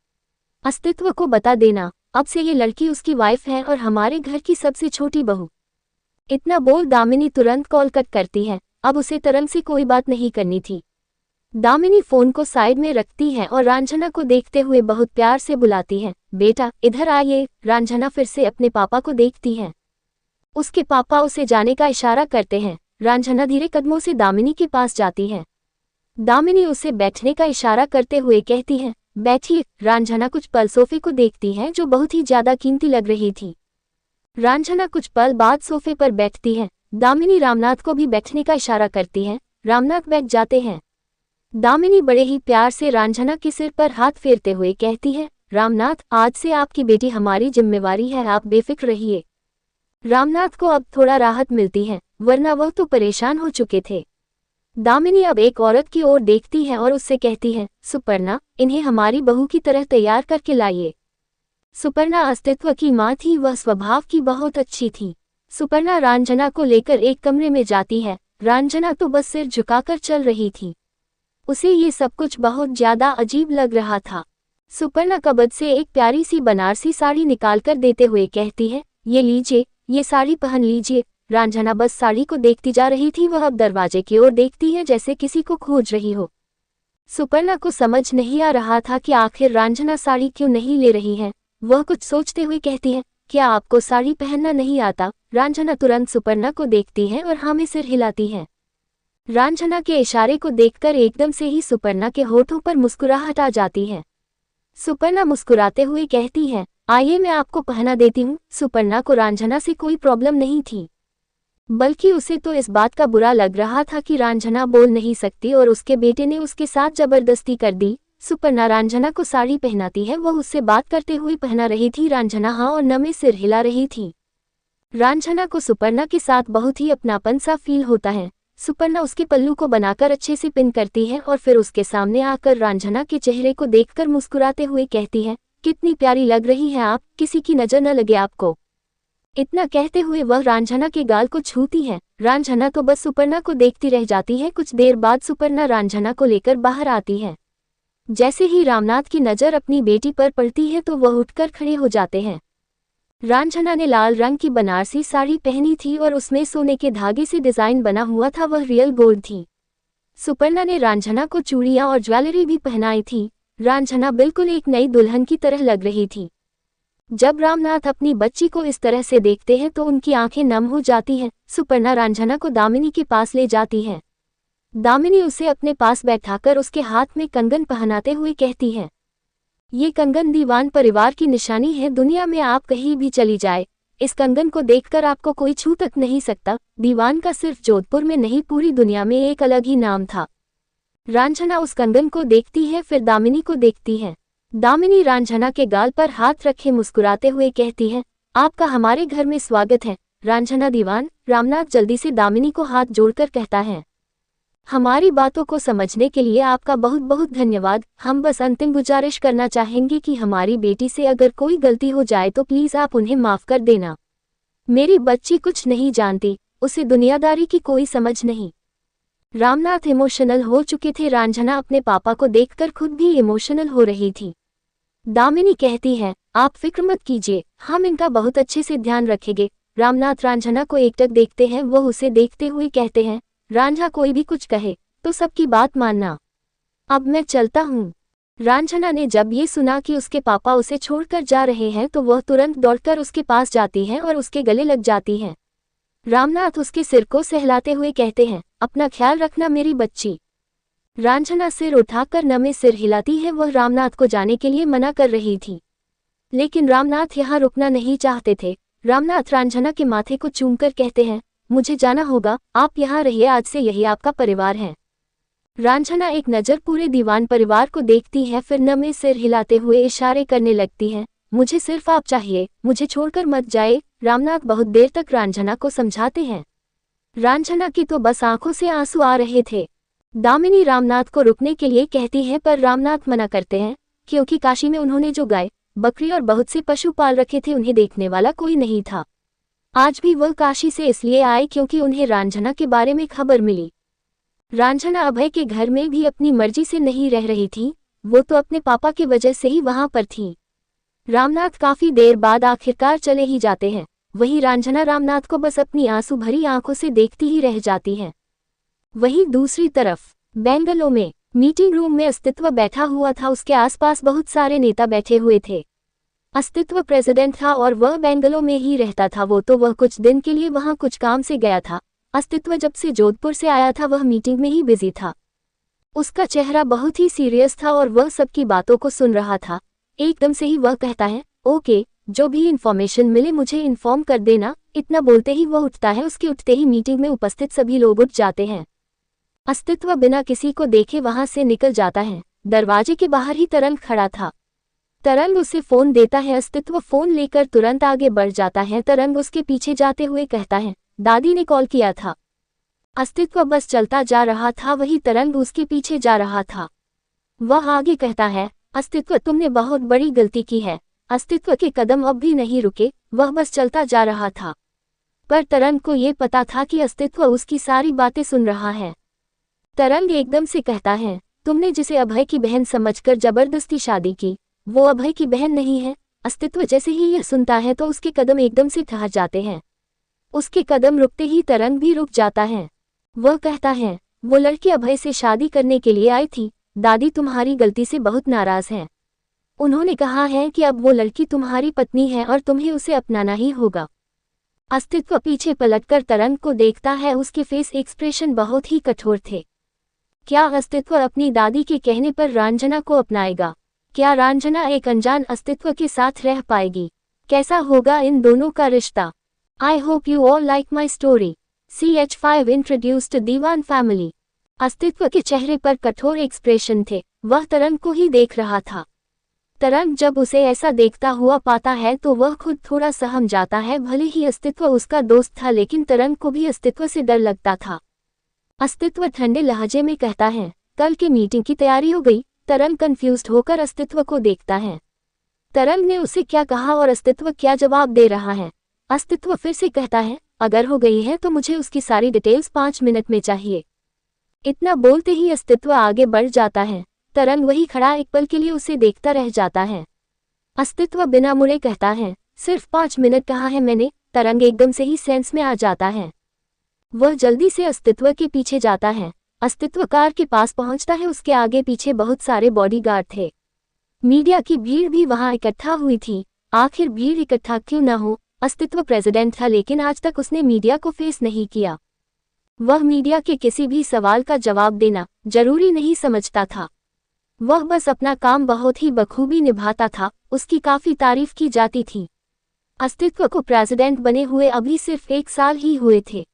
अस्तित्व को बता देना, अब से ये लड़की उसकी वाइफ है और हमारे घर की सबसे छोटी बहू। इतना बोल दामिनी तुरंत कॉल कट करती है। अब उसे तरंग से कोई बात नहीं करनी थी। दामिनी फोन को साइड में रखती है और रांझना को देखते हुए बहुत प्यार से बुलाती है, बेटा इधर आइए। रांझना फिर से अपने पापा को देखती है। उसके पापा उसे जाने का इशारा करते हैं। रांझना धीरे कदमों से दामिनी के पास जाती है। दामिनी उसे बैठने का इशारा करते हुए कहती है, बैठिए। रांझना कुछ पल सोफे को देखती है जो बहुत ही ज्यादा कीमती लग रही थी। रांझना कुछ पल बाद सोफे पर बैठती है। दामिनी रामनाथ को भी बैठने का इशारा करती है। रामनाथ बैठ जाते हैं। दामिनी बड़े ही प्यार से रांझना के सिर पर हाथ फेरते हुए कहती है, रामनाथ, आज से आपकी बेटी हमारी जिम्मेवारी है, आप बेफिक्र रहिए। रामनाथ को अब थोड़ा राहत मिलती है, वरना वह तो परेशान हो चुके थे। दामिनी अब एक औरत की ओर देखती है और उससे कहती है, सुपर्णा, इन्हें हमारी बहू की तरह तैयार करके लाइए। सुपर्णा अस्तित्व की माँ थी, वह स्वभाव की बहुत अच्छी थी। सुपर्णा रांझना को लेकर एक कमरे में जाती है। रांझना तो बस सिर झुकाकर चल रही थी। उसे ये सब कुछ बहुत ज्यादा अजीब लग रहा था। सुपर्णा कबड से एक प्यारी सी बनारसी साड़ी निकालकर देते हुए कहती है, ये लीजिए, ये साड़ी पहन लीजिए। रांझना बस साड़ी को देखती जा रही थी। वह अब दरवाजे की ओर देखती है जैसे किसी को खोज रही हो। सुपर्णा को समझ नहीं आ रहा था कि आखिर रांझना साड़ी क्यों नहीं ले रही है। वह कुछ सोचते हुए कहती है, क्या आपको साड़ी पहनना नहीं आता? रांझना तुरंत सुपर्णा को देखती है और हाँ में सिर हिलाती है। रांझना के इशारे को देखकर एकदम से ही सुपर्णा के होठों पर मुस्कुराहट आ जाती है। सुपर्णा मुस्कुराते हुए कहती है, आइए मैं आपको पहना देती हूँ। सुपर्णा को रांझना से कोई प्रॉब्लम नहीं थी, बल्कि उसे तो इस बात का बुरा लग रहा था कि रांझना बोल नहीं सकती और उसके बेटे ने उसके साथ जबरदस्ती कर दी। सुपर्णा रांझना को साड़ी पहनाती है, वह उससे बात करते हुए पहना रही थी। रांझना हाँ और न में सिर हिला रही थी। रांझना को सुपर्णा के साथ बहुत ही अपनापन सा फील होता है। सुपर्णा उसके पल्लू को बनाकर अच्छे से पिन करती है और फिर उसके सामने आकर रांझना के चेहरे को देखकर मुस्कुराते हुए कहती है, कितनी प्यारी लग रही है आप, किसी की नजर न लगे आपको। इतना कहते हुए वह रांझना के गाल को छूती है। रांझना तो बस सुपर्णा को देखती रह जाती है। कुछ देर बाद सुपर्णा रांझना को लेकर बाहर आती है। जैसे ही रामनाथ की नज़र अपनी बेटी पर पड़ती है तो वह उठकर खड़े हो जाते हैं। रांझना ने लाल रंग की बनारसी साड़ी पहनी थी और उसमें सोने के धागे से डिज़ाइन बना हुआ था, वह रियल गोल्ड थी। सुपर्णा ने रांझना को चूड़ियां और ज्वेलरी भी पहनाई थी। रांझना बिल्कुल एक नई दुल्हन की तरह लग रही थी। जब रामनाथ अपनी बच्ची को इस तरह से देखते हैं तो उनकी आंखें नम हो जाती हैं। सुपर्णा रांझना को दामिनी के पास ले जाती है। दामिनी उसे अपने पास बैठाकर उसके हाथ में कंगन पहनाते हुए कहती है, ये कंगन दीवान परिवार की निशानी है। दुनिया में आप कहीं भी चली जाए, इस कंगन को देखकर आपको कोई छू तक नहीं सकता। दीवान का सिर्फ जोधपुर में नहीं, पूरी दुनिया में एक अलग ही नाम था। रांझना उस कंगन को देखती है, फिर दामिनी को देखती है। दामिनी रांझना के गाल पर हाथ रखे मुस्कुराते हुए कहती है, आपका हमारे घर में स्वागत है रांझना दीवान। रामनाथ जल्दी से दामिनी को हाथ जोड़कर कहता है, हमारी बातों को समझने के लिए आपका बहुत बहुत धन्यवाद। हम बस अंतिम गुजारिश करना चाहेंगे कि हमारी बेटी से अगर कोई गलती हो जाए तो प्लीज़ आप उन्हें माफ़ कर देना। मेरी बच्ची कुछ नहीं जानती, उसे दुनियादारी की कोई समझ नहीं। रामनाथ इमोशनल हो चुके थे। रांझना अपने पापा को देखकर खुद भी इमोशनल हो रही थी। दामिनी कहती है, आप फिक्र मत कीजिए, हम इनका बहुत अच्छे से ध्यान रखेंगे। रामनाथ रांझना को एकटक देखते हैं। वह उसे देखते हुए कहते हैं, रांझा कोई भी कुछ कहे तो सबकी बात मानना। अब मैं चलता हूँ। रांझना ने जब ये सुना कि उसके पापा उसे छोड़कर जा रहे हैं तो वह तुरंत दौड़कर उसके पास जाती है और उसके गले लग जाती है। रामनाथ उसके सिर को सहलाते हुए कहते हैं, अपना ख्याल रखना मेरी बच्ची। रांझना सिर उठाकर नमे सिर हिलाती है। वह रामनाथ को जाने के लिए मना कर रही थी, लेकिन रामनाथ यहाँ रुकना नहीं चाहते थे। रामनाथ रांझना के माथे को चूमकर कहते हैं, मुझे जाना होगा, आप यहाँ रहिए, आज से यही आपका परिवार है। रांझना एक नज़र पूरे दीवान परिवार को देखती है, फिर नमे सिर हिलाते हुए इशारे करने लगती है, मुझे सिर्फ आप चाहिए, मुझे छोड़कर मत जाए। रामनाथ बहुत देर तक रांझना को समझाते हैं। रांझना की तो बस आंखों से आंसू आ रहे थे। दामिनी रामनाथ को रुकने के लिए कहती है पर रामनाथ मना करते हैं, क्योंकि काशी में उन्होंने जो गाय, बकरी और बहुत से पशु पाल रखे थे उन्हें देखने वाला कोई नहीं था। आज भी वह काशी से इसलिए आए क्योंकि उन्हें रांझना के बारे में खबर मिली। रांझना अभय के घर में भी अपनी मर्जी से नहीं रह रही थी, वो तो अपने पापा की वजह से ही वहां पर थी। रामनाथ काफी देर बाद आखिरकार चले ही जाते हैं। वहीं रांझना रामनाथ को बस अपनी आंसू भरी आंखों से देखती ही रह जाती है। वहीं दूसरी तरफ बेंगलोर में मीटिंग रूम में अस्तित्व बैठा हुआ था। उसके आसपास बहुत सारे नेता बैठे हुए थे। अस्तित्व प्रेसिडेंट था और वह बेंगलोर में ही रहता था। वह कुछ दिन के लिए वहां कुछ काम से गया था। अस्तित्व जब से जोधपुर से आया था वह मीटिंग में ही बिजी था। उसका चेहरा बहुत ही सीरियस था और वह सबकी बातों को सुन रहा था। एकदम से ही वह कहता है, ओके, जो भी इन्फॉर्मेशन मिले मुझे इन्फॉर्म कर देना। इतना बोलते ही वह उठता है। उसके उठते ही मीटिंग में उपस्थित सभी लोग उठ जाते हैं। अस्तित्व बिना किसी को देखे वहां से निकल जाता है। दरवाजे के बाहर ही तरंग खड़ा था। तरंग उसे फोन देता है। अस्तित्व फोन लेकर तुरंत आगे बढ़ जाता है। तरंग उसके पीछे जाते हुए कहता है, दादी ने कॉल किया था। अस्तित्व बस चलता जा रहा था, वही तरंग उसके पीछे जा रहा था। वह आगे कहता है, अस्तित्व तुमने बहुत बड़ी गलती की है। अस्तित्व के कदम अब भी नहीं रुके, वह बस चलता जा रहा था। पर तरंग को ये पता था कि अस्तित्व उसकी सारी बातें सुन रहा है। तरंग एकदम से कहता है, तुमने जिसे अभय की बहन समझकर जबरदस्ती शादी की, वो अभय की बहन नहीं है। अस्तित्व जैसे ही यह सुनता है तो उसके कदम एकदम से ठहर जाते हैं। उसके कदम रुकते ही तरंग भी रुक जाता है। वह कहता है, वो लड़की अभय से शादी करने के लिए आई थी। दादी तुम्हारी गलती से बहुत नाराज हैं। उन्होंने कहा है कि अब वो लड़की तुम्हारी पत्नी है और तुम्हें उसे अपनाना ही होगा। अस्तित्व पीछे पलटकर तरंग को देखता है। उसके फेस एक्सप्रेशन बहुत ही कठोर थे। क्या अस्तित्व अपनी दादी के कहने पर रांझना को अपनाएगा? क्या रांझना एक अनजान अस्तित्व के साथ रह पाएगी? कैसा होगा इन दोनों का रिश्ता? I hope you all like my story. CH5 introduced Diwan family. अस्तित्व के चेहरे पर कठोर एक्सप्रेशन थे। वह तरंग को ही देख रहा था। तरंग जब उसे ऐसा देखता हुआ पाता है तो वह खुद थोड़ा सहम जाता है। भले ही अस्तित्व उसका दोस्त था, लेकिन तरंग को भी अस्तित्व से डर लगता था। अस्तित्व ठंडे लहजे में कहता है, कल की मीटिंग की तैयारी हो गई? तरंग कंफ्यूज्ड होकर अस्तित्व को देखता है। तरंग ने उसे क्या कहा और अस्तित्व क्या जवाब दे रहा है? अस्तित्व फिर से कहता है, अगर हो गई है तो मुझे उसकी सारी डिटेल्स 5 मिनट में चाहिए। इतना बोलते ही अस्तित्व आगे बढ़ जाता है। तरंग वही खड़ा एक पल के लिए उसे देखता रह जाता है। अस्तित्व बिना मुड़े कहता है, सिर्फ 5 मिनट कहा है मैंने। तरंग एकदम से ही सेंस में आ जाता है। वह जल्दी से अस्तित्व के पीछे जाता है। अस्तित्व कार के पास पहुंचता है। उसके आगे पीछे बहुत सारे बॉडीगार्ड थे। मीडिया की भीड़ भी वहां इकट्ठा हुई थी। आखिर भीड़ इकट्ठा क्यों न हो, अस्तित्व प्रेसिडेंट था लेकिन आज तक उसने मीडिया को फेस नहीं किया। वह मीडिया के किसी भी सवाल का जवाब देना जरूरी नहीं समझता था। वह बस अपना काम बहुत ही बखूबी निभाता था। उसकी काफी तारीफ की जाती थी। अस्तित्व को प्रेसिडेंट बने हुए अभी सिर्फ 1 साल ही हुए थे।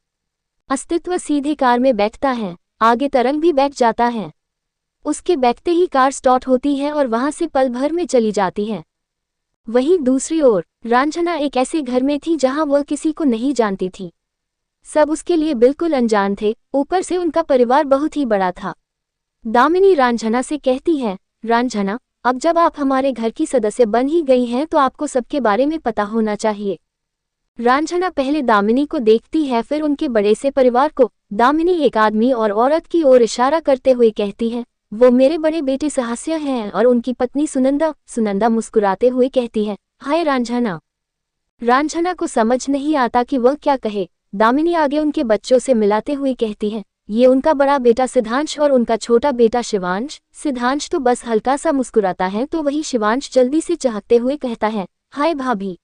अस्तित्व सीधे कार में बैठता है। आगे तरंग भी बैठ जाता है। उसके बैठते ही कार स्टार्ट होती है और वहां से पल भर में चली जाती है। वहीं दूसरी ओर रांझना एक ऐसे घर में थी जहां वह किसी को नहीं जानती थी। सब उसके लिए बिल्कुल अनजान थे। ऊपर से उनका परिवार बहुत ही बड़ा था। दामिनी रांझना से कहती है, रांझना, अब जब आप हमारे घर की सदस्य बन ही गई हैं तो आपको सबके बारे में पता होना चाहिए। रांझना पहले दामिनी को देखती है, फिर उनके बड़े से परिवार को। दामिनी एक आदमी और औरत की ओर इशारा करते हुए कहती है, वो मेरे बड़े बेटे सहस्य हैं और उनकी पत्नी सुनंदा। सुनंदा मुस्कुराते हुए कहती है, हाय रांझना। रांझना को समझ नहीं आता कि वह क्या कहे। दामिनी आगे उनके बच्चों से मिलाते हुए कहती है, ये उनका बड़ा बेटा सिद्धांश और उनका छोटा बेटा शिवांश। सिद्धांश तो बस हल्का सा मुस्कुराता है तो वही शिवांश जल्दी से चहकते हुए कहता है, हाय भाभी।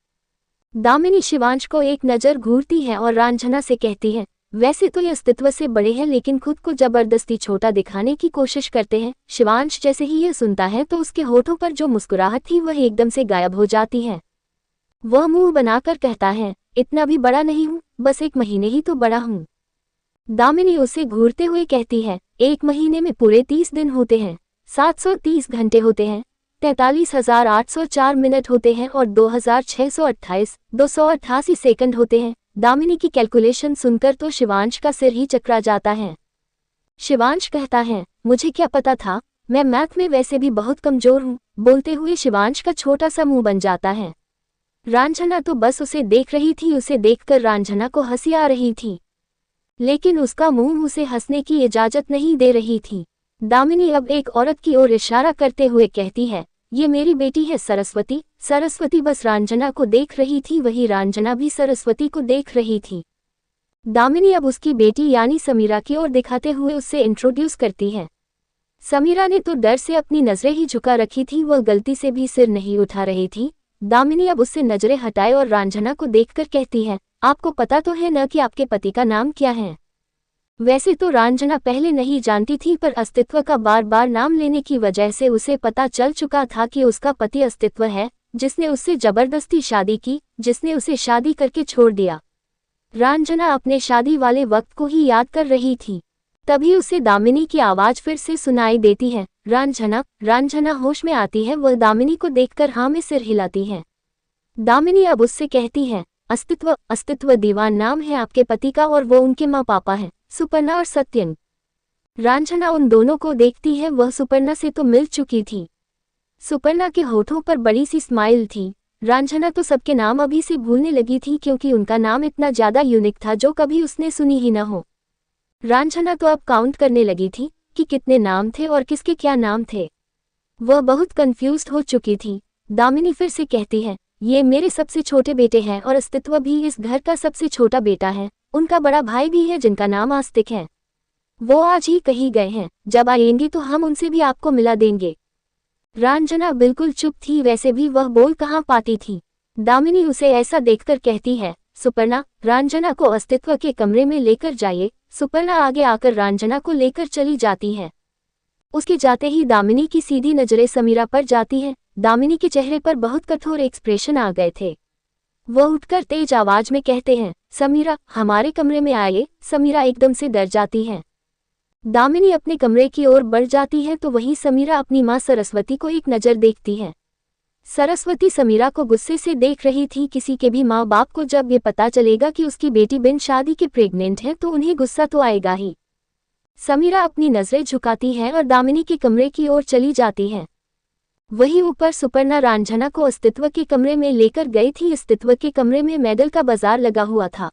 दामिनी शिवांश को एक नज़र घूरती है और रांझना से कहती है, वैसे तो ये अस्तित्व से बड़े हैं लेकिन खुद को जबरदस्ती छोटा दिखाने की कोशिश करते हैं। शिवांश जैसे ही ये सुनता है तो उसके होठों पर जो मुस्कुराहट थी वह एकदम से गायब हो जाती है। वह मुंह बनाकर कहता है, इतना भी बड़ा नहीं हूँ, बस 1 महीने ही तो बड़ा हूँ। दामिनी उसे घूरते हुए कहती है, 1 महीने में पूरे 30 दिन होते हैं, 730 घंटे होते हैं, 43,804 मिनट होते हैं और 2,628 सेकंड होते हैं। दामिनी की कैलकुलेशन सुनकर तो शिवांश का सिर ही चकरा जाता है। शिवांश कहता है, मुझे क्या पता था, मैं मैथ में वैसे भी बहुत कमजोर हूँ। बोलते हुए शिवांश का छोटा सा मुंह बन जाता है। रांझना तो बस उसे देख रही थी। उसे देखकर रांझना को हंसी आ रही थी, लेकिन उसका मुंह उसे हंसने की इजाजत नहीं दे रही थी। दामिनी अब एक औरत की ओर इशारा करते हुए कहती है, ये मेरी बेटी है सरस्वती। सरस्वती बस रांझना को देख रही थी, वही रांझना भी सरस्वती को देख रही थी। दामिनी अब उसकी बेटी यानी समीरा की ओर दिखाते हुए उससे इंट्रोड्यूस करती है। समीरा ने तो डर से अपनी नजरें ही झुका रखी थी, वह गलती से भी सिर नहीं उठा रही थी। दामिनी अब उससे नजरें हटाए और रांझना को देखकर कहती है, आपको पता तो है न कि आपके पति का नाम क्या है। वैसे तो रांझना पहले नहीं जानती थी, पर अस्तित्व का बार बार नाम लेने की वजह से उसे पता चल चुका था कि उसका पति अस्तित्व है, जिसने उससे जबरदस्ती शादी की, जिसने उसे शादी करके छोड़ दिया। रांझना अपने शादी वाले वक्त को ही याद कर रही थी। तभी उसे दामिनी की आवाज फिर से सुनाई देती है, रांझना। रांझना होश में आती है। वह दामिनी को देखकर हाँ में सिर हिलाती है। दामिनी अब उससे कहती है, अस्तित्व। अस्तित्व दीवान नाम है आपके पति का और वो उनके माँ पापा हैं, सुपर्णा और सत्यन। रांझना उन दोनों को देखती है। वह सुपर्णा से तो मिल चुकी थी। सुपर्णा के होठों पर बड़ी सी स्माइल थी। रांझना तो सबके नाम अभी से भूलने लगी थी, क्योंकि उनका नाम इतना ज्यादा यूनिक था जो कभी उसने सुनी ही न हो। रांझना तो अब काउंट करने लगी थी कि कितने नाम थे और किसके क्या नाम थे। वह बहुत कंफ्यूज्ड हो चुकी थी। दामिनी फिर से कहती है, ये मेरे सबसे छोटे बेटे हैं और अस्तित्व भी इस घर का सबसे छोटा बेटा है। उनका बड़ा भाई भी है जिनका नाम आस्तिक है। वो आज ही कहीं गए हैं, जब आएंगे तो हम उनसे भी आपको मिला देंगे। रांझना बिल्कुल चुप थी, वैसे भी वह बोल कहाँ पाती थी। दामिनी उसे ऐसा देखकर कहती है, सुपर्णा, रांझना को अस्तित्व के कमरे में लेकर जाइए। सुपर्णा आगे आकर रांझना को लेकर चली जाती है। उसके जाते ही दामिनी की सीधी नजरें समीरा पर जाती है। दामिनी के चेहरे पर बहुत कठोर एक्सप्रेशन आ गए थे। वह उठकर तेज आवाज में कहते हैं, समीरा, हमारे कमरे में आइए। समीरा एकदम से डर जाती है। दामिनी अपने कमरे की ओर बढ़ जाती है तो वहीं समीरा अपनी मां सरस्वती को एक नज़र देखती है। सरस्वती समीरा को गुस्से से देख रही थी। किसी के भी माँ बाप को जब ये पता चलेगा कि उसकी बेटी बिन शादी के प्रेग्नेंट है तो उन्हें गुस्सा तो आएगा ही। समीरा अपनी नजरें झुकाती है और दामिनी के कमरे की ओर चली जाती है। वहीं ऊपर सुपर्णा रांझना को अस्तित्व के कमरे में लेकर गई थी। अस्तित्व के कमरे में मेडल का बाजार लगा हुआ था।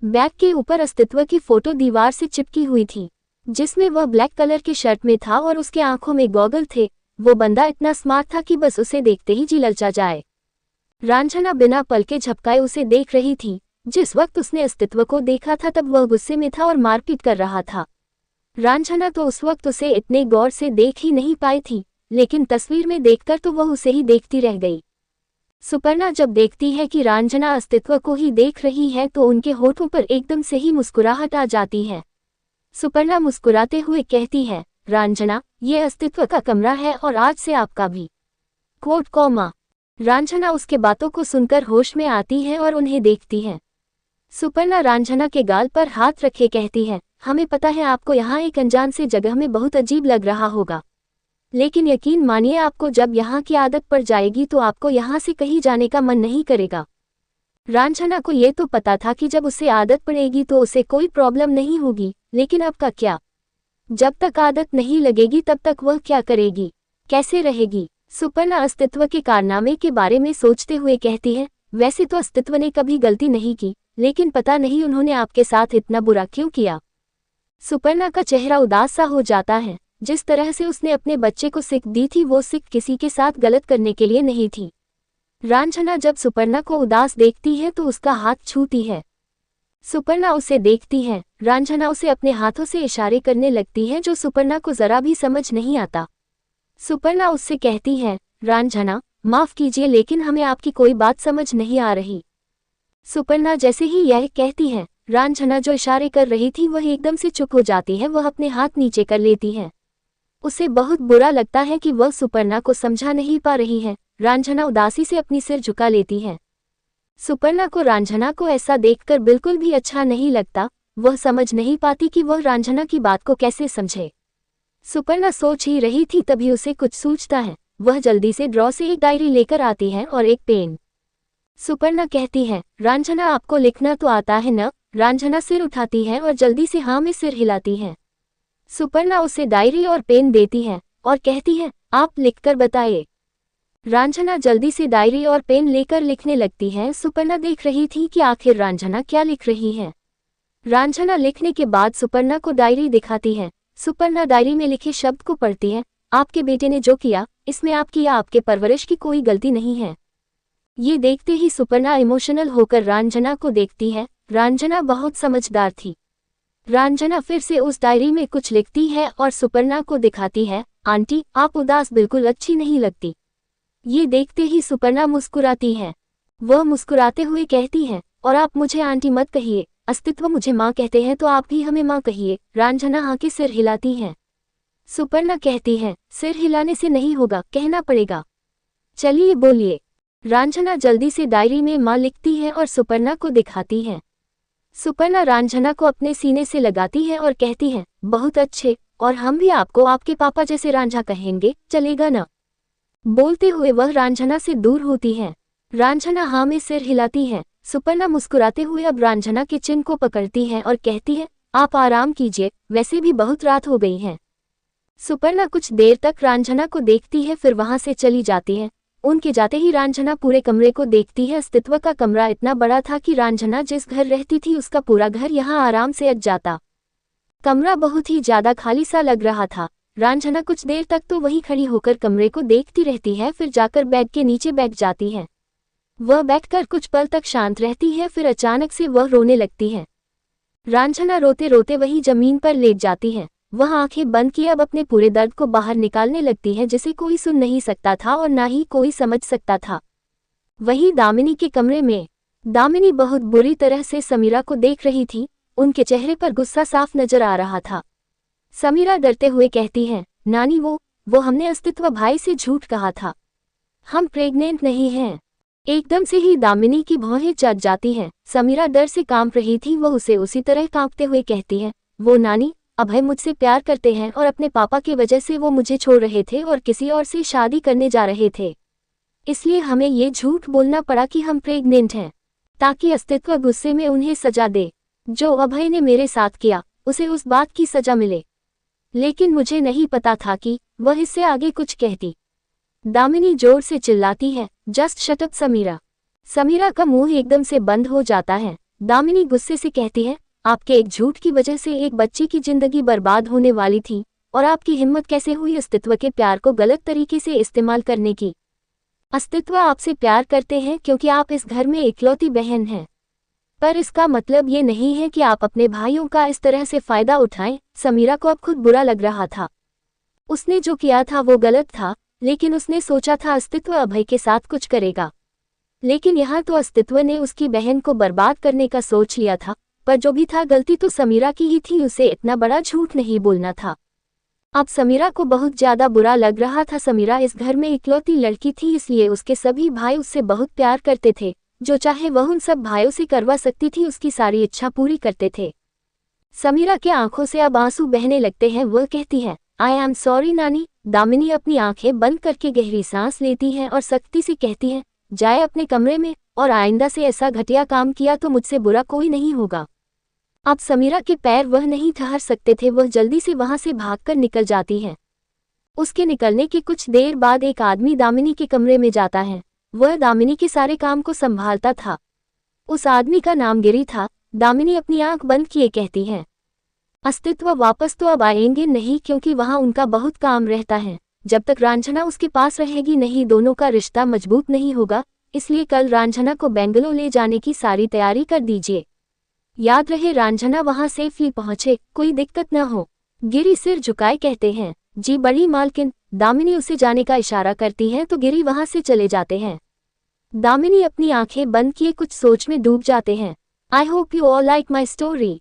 बैग के ऊपर अस्तित्व की फोटो दीवार से चिपकी हुई थी, जिसमें वह ब्लैक कलर के शर्ट में था और उसके आंखों में गॉगल थे। वो बंदा इतना स्मार्ट था कि बस उसे देखते ही जी ललचा जाए। रांझना बिना पलके झपकाए उसे देख रही थी। जिस वक्त उसने अस्तित्व को देखा था तब वह गुस्से में था और मारपीट कर रहा था। रांझना तो उस वक्त उसे इतने गौर से देख ही नहीं पाई थी, लेकिन तस्वीर में देखकर तो वह उसे ही देखती रह गई। सुपर्णा जब देखती है कि रांझना अस्तित्व को ही देख रही है तो उनके होठों पर एकदम से ही मुस्कुराहट आ जाती है। सुपर्णा मुस्कुराते हुए कहती है, रांझना, ये अस्तित्व का कमरा है और आज से आपका भी। Coat comma. रांझना उसके बातों को सुनकर होश में आती है और उन्हें देखती है। सुपर्णा रांझना के गाल पर हाथ रखे कहती है, हमें पता है आपको यहाँ एक अनजान से जगह में बहुत अजीब लग रहा होगा, लेकिन यकीन मानिए आपको जब यहाँ की आदत पड़ जाएगी तो आपको यहाँ से कहीं जाने का मन नहीं करेगा। रांझना को ये तो पता था कि जब उसे आदत पड़ेगी तो उसे कोई प्रॉब्लम नहीं होगी, लेकिन अब का क्या? जब तक आदत नहीं लगेगी तब तक वह क्या करेगी, कैसे रहेगी? सुपर्णा अस्तित्व के कारनामे के बारे में सोचते हुए कहती है, वैसे तो अस्तित्व ने कभी गलती नहीं की, लेकिन पता नहीं उन्होंने आपके साथ इतना बुरा क्यों किया। सुपर्णा का चेहरा उदास सा हो जाता है। जिस तरह से उसने अपने बच्चे को सीख दी थी वो सीख किसी के साथ गलत करने के लिए नहीं थी। रांझना जब सुपर्णा को उदास देखती है तो उसका हाथ छूती है। सुपर्णा उसे देखती है। रांझना उसे अपने हाथों से इशारे करने लगती है जो सुपर्णा को जरा भी समझ नहीं आता। सुपर्णा उससे कहती है, रांझना, माफ कीजिए लेकिन हमें आपकी कोई बात समझ नहीं आ रही। सुपर्णा जैसे ही यह कहती है, रांझना जो इशारे कर रही थी वह एकदम से चुप हो जाती है। वह अपने हाथ नीचे कर लेती है। उसे बहुत बुरा लगता है कि वह सुपर्णा को समझा नहीं पा रही है। रांझना उदासी से अपनी सिर झुका लेती है। सुपर्णा को रांझना को ऐसा देखकर बिल्कुल भी अच्छा नहीं लगता। वह समझ नहीं पाती कि वह रांझना की बात को कैसे समझे। सुपर्णा सोच ही रही थी तभी उसे कुछ सूझता है। वह जल्दी से ड्रॉ से एक डायरी लेकर आती है और एक पेन। सुपर्णा कहती है, रांझना आपको लिखना तो आता है न? रांझना सिर उठाती है और जल्दी से हाँ में सिर हिलाती है। सुपर्णा उसे डायरी और पेन देती है और कहती है, आप लिखकर बताइए। रांझना जल्दी से डायरी और पेन लेकर लिखने लगती है। सुपर्णा देख रही थी कि आखिर रांझना क्या लिख रही है। रांझना लिखने के बाद सुपर्णा को डायरी दिखाती है। सुपर्णा डायरी में लिखे शब्द को पढ़ती है, आपके बेटे ने जो किया इसमें आपकी या आपके परवरिश की कोई गलती नहीं है। ये देखते ही सुपर्णा इमोशनल होकर रांझना को देखती है। रांझना बहुत समझदार थी। रांझना फिर से उस डायरी में कुछ लिखती है और सुपर्णा को दिखाती है, आंटी आप उदास बिल्कुल अच्छी नहीं लगती। ये देखते ही सुपर्णा मुस्कुराती है। वह मुस्कुराते हुए कहती है, और आप मुझे आंटी मत कहिए, अस्तित्व मुझे माँ कहते हैं तो आप भी हमें माँ कहिए। रांझना हाँ के सिर हिलाती है। सुपर्णा कहती है, सिर हिलाने से नहीं होगा, कहना पड़ेगा। चलिए बोलिए। रांझना जल्दी से डायरी में माँ लिखती है और सुपर्णा को दिखाती है। सुपर्णा रांझना को अपने सीने से लगाती है और कहती है, बहुत अच्छे, और हम भी आपको आपके पापा जैसे रांझा कहेंगे, चलेगा ना? बोलते हुए वह रांझना से दूर होती है। रांझना हाँ में सिर हिलाती है। सुपर्णा मुस्कुराते हुए अब रांझना के चिन्ह को पकड़ती है और कहती है, आप आराम कीजिए, वैसे भी बहुत रात हो गई है। सुपर्णा कुछ देर तक रांझना को देखती है फिर वहां से चली जाती है। उनके जाते ही रांझना पूरे कमरे को देखती है। अस्तित्व का कमरा इतना बड़ा था कि रांझना जिस घर रहती थी उसका पूरा घर यहाँ आराम से अट जाता। कमरा बहुत ही ज्यादा खाली सा लग रहा था। रांझना कुछ देर तक तो वहीं खड़ी होकर कमरे को देखती रहती है, फिर जाकर बेड के नीचे बैठ जाती है। वह बैठकर कुछ पल तक शांत रहती है, फिर अचानक से वह रोने लगती है। रांझना रोते रोते वहीं जमीन पर लेट जाती है। वह आंखें बंद किए अब अपने पूरे दर्द को बाहर निकालने लगती है, जिसे कोई सुन नहीं सकता था और ना ही कोई समझ सकता था। वहीं दामिनी के कमरे में दामिनी बहुत बुरी तरह से समीरा को देख रही थी। उनके चेहरे पर गुस्सा साफ नजर आ रहा था। समीरा डरते हुए कहती है, नानी वो हमने अस्तित्व भाई से झूठ कहा था, हम प्रेग्नेंट नहीं हैं। एकदम से ही दामिनी की भौहें चढ़ जाती हैं। समीरा डर से कांप रही थी। वह उसे उसी तरह कांपते हुए कहती है, वो नानी, अभय मुझसे प्यार करते हैं और अपने पापा की वजह से वो मुझे छोड़ रहे थे और किसी और से शादी करने जा रहे थे, इसलिए हमें ये झूठ बोलना पड़ा कि हम प्रेग्नेंट हैं, ताकि अस्तित्व गुस्से में उन्हें सजा दे। जो अभय ने मेरे साथ किया उसे उस बात की सजा मिले, लेकिन मुझे नहीं पता था कि वह इससे आगे कुछ कहती। दामिनी जोर से चिल्लाती है, just shut up Samira. Samira का मुंह एकदम से बंद हो जाता है। दामिनी गुस्से से कहती है, आपके एक झूठ की वजह से एक बच्ची की जिंदगी बर्बाद होने वाली थी, और आपकी हिम्मत कैसे हुई अस्तित्व के प्यार को गलत तरीके से इस्तेमाल करने की। अस्तित्व आपसे प्यार करते हैं क्योंकि आप इस घर में इकलौती बहन हैं, पर इसका मतलब ये नहीं है कि आप अपने भाइयों का इस तरह से फायदा उठाएं। समीरा को अब खुद बुरा लग रहा था। उसने जो किया था वो गलत था, लेकिन उसने सोचा था अस्तित्व अभय के साथ कुछ करेगा। लेकिन यहाँ तो अस्तित्व ने उसकी बहन को बर्बाद करने का सोच लिया था। पर जो भी था, गलती तो समीरा की ही थी, उसे इतना बड़ा झूठ नहीं बोलना था। अब समीरा को बहुत ज्यादा बुरा लग रहा था। समीरा इस घर में इकलौती लड़की थी, इसलिए उसके सभी भाई उससे बहुत प्यार करते थे। जो चाहे वह उन सब भाइयों से करवा सकती थी, उसकी सारी इच्छा पूरी करते थे। समीरा के आंखों से अब आंसू बहने लगते हैं। वह कहती है, आई एम सॉरी नानी। दामिनी अपनी आंखें बंद करके गहरी सांस लेती है और सख्ती से कहती है, जाए अपने कमरे में, और आइंदा से ऐसा घटिया काम किया तो मुझसे बुरा कोई नहीं होगा। अब समीरा के पैर वह नहीं ठहर सकते थे। वह जल्दी से वहां से भागकर निकल जाती है। उसके निकलने की कुछ देर बाद एक आदमी दामिनी के कमरे में जाता है। वह दामिनी के सारे काम को संभालता था। उस आदमी का नाम गिरी था। दामिनी अपनी आंख बंद किए कहती है, अस्तित्व वापस तो अब आएंगे नहीं, क्योंकि वहां उनका बहुत काम रहता है। जब तक रांझना उसके पास रहेगी नहीं, दोनों का रिश्ता मजबूत नहीं होगा। इसलिए कल रांझना को बेंगलोर ले जाने की सारी तैयारी कर दीजिए। याद रहे रांझना वहां सेफली पहुंचे, कोई दिक्कत न हो। गिरी सिर झुकाए कहते हैं, जी बड़ी मालकिन। दामिनी उसे जाने का इशारा करती है तो गिरी वहां से चले जाते हैं। दामिनी अपनी आंखें बंद किए कुछ सोच में डूब जाते हैं। आई hope you all like my story.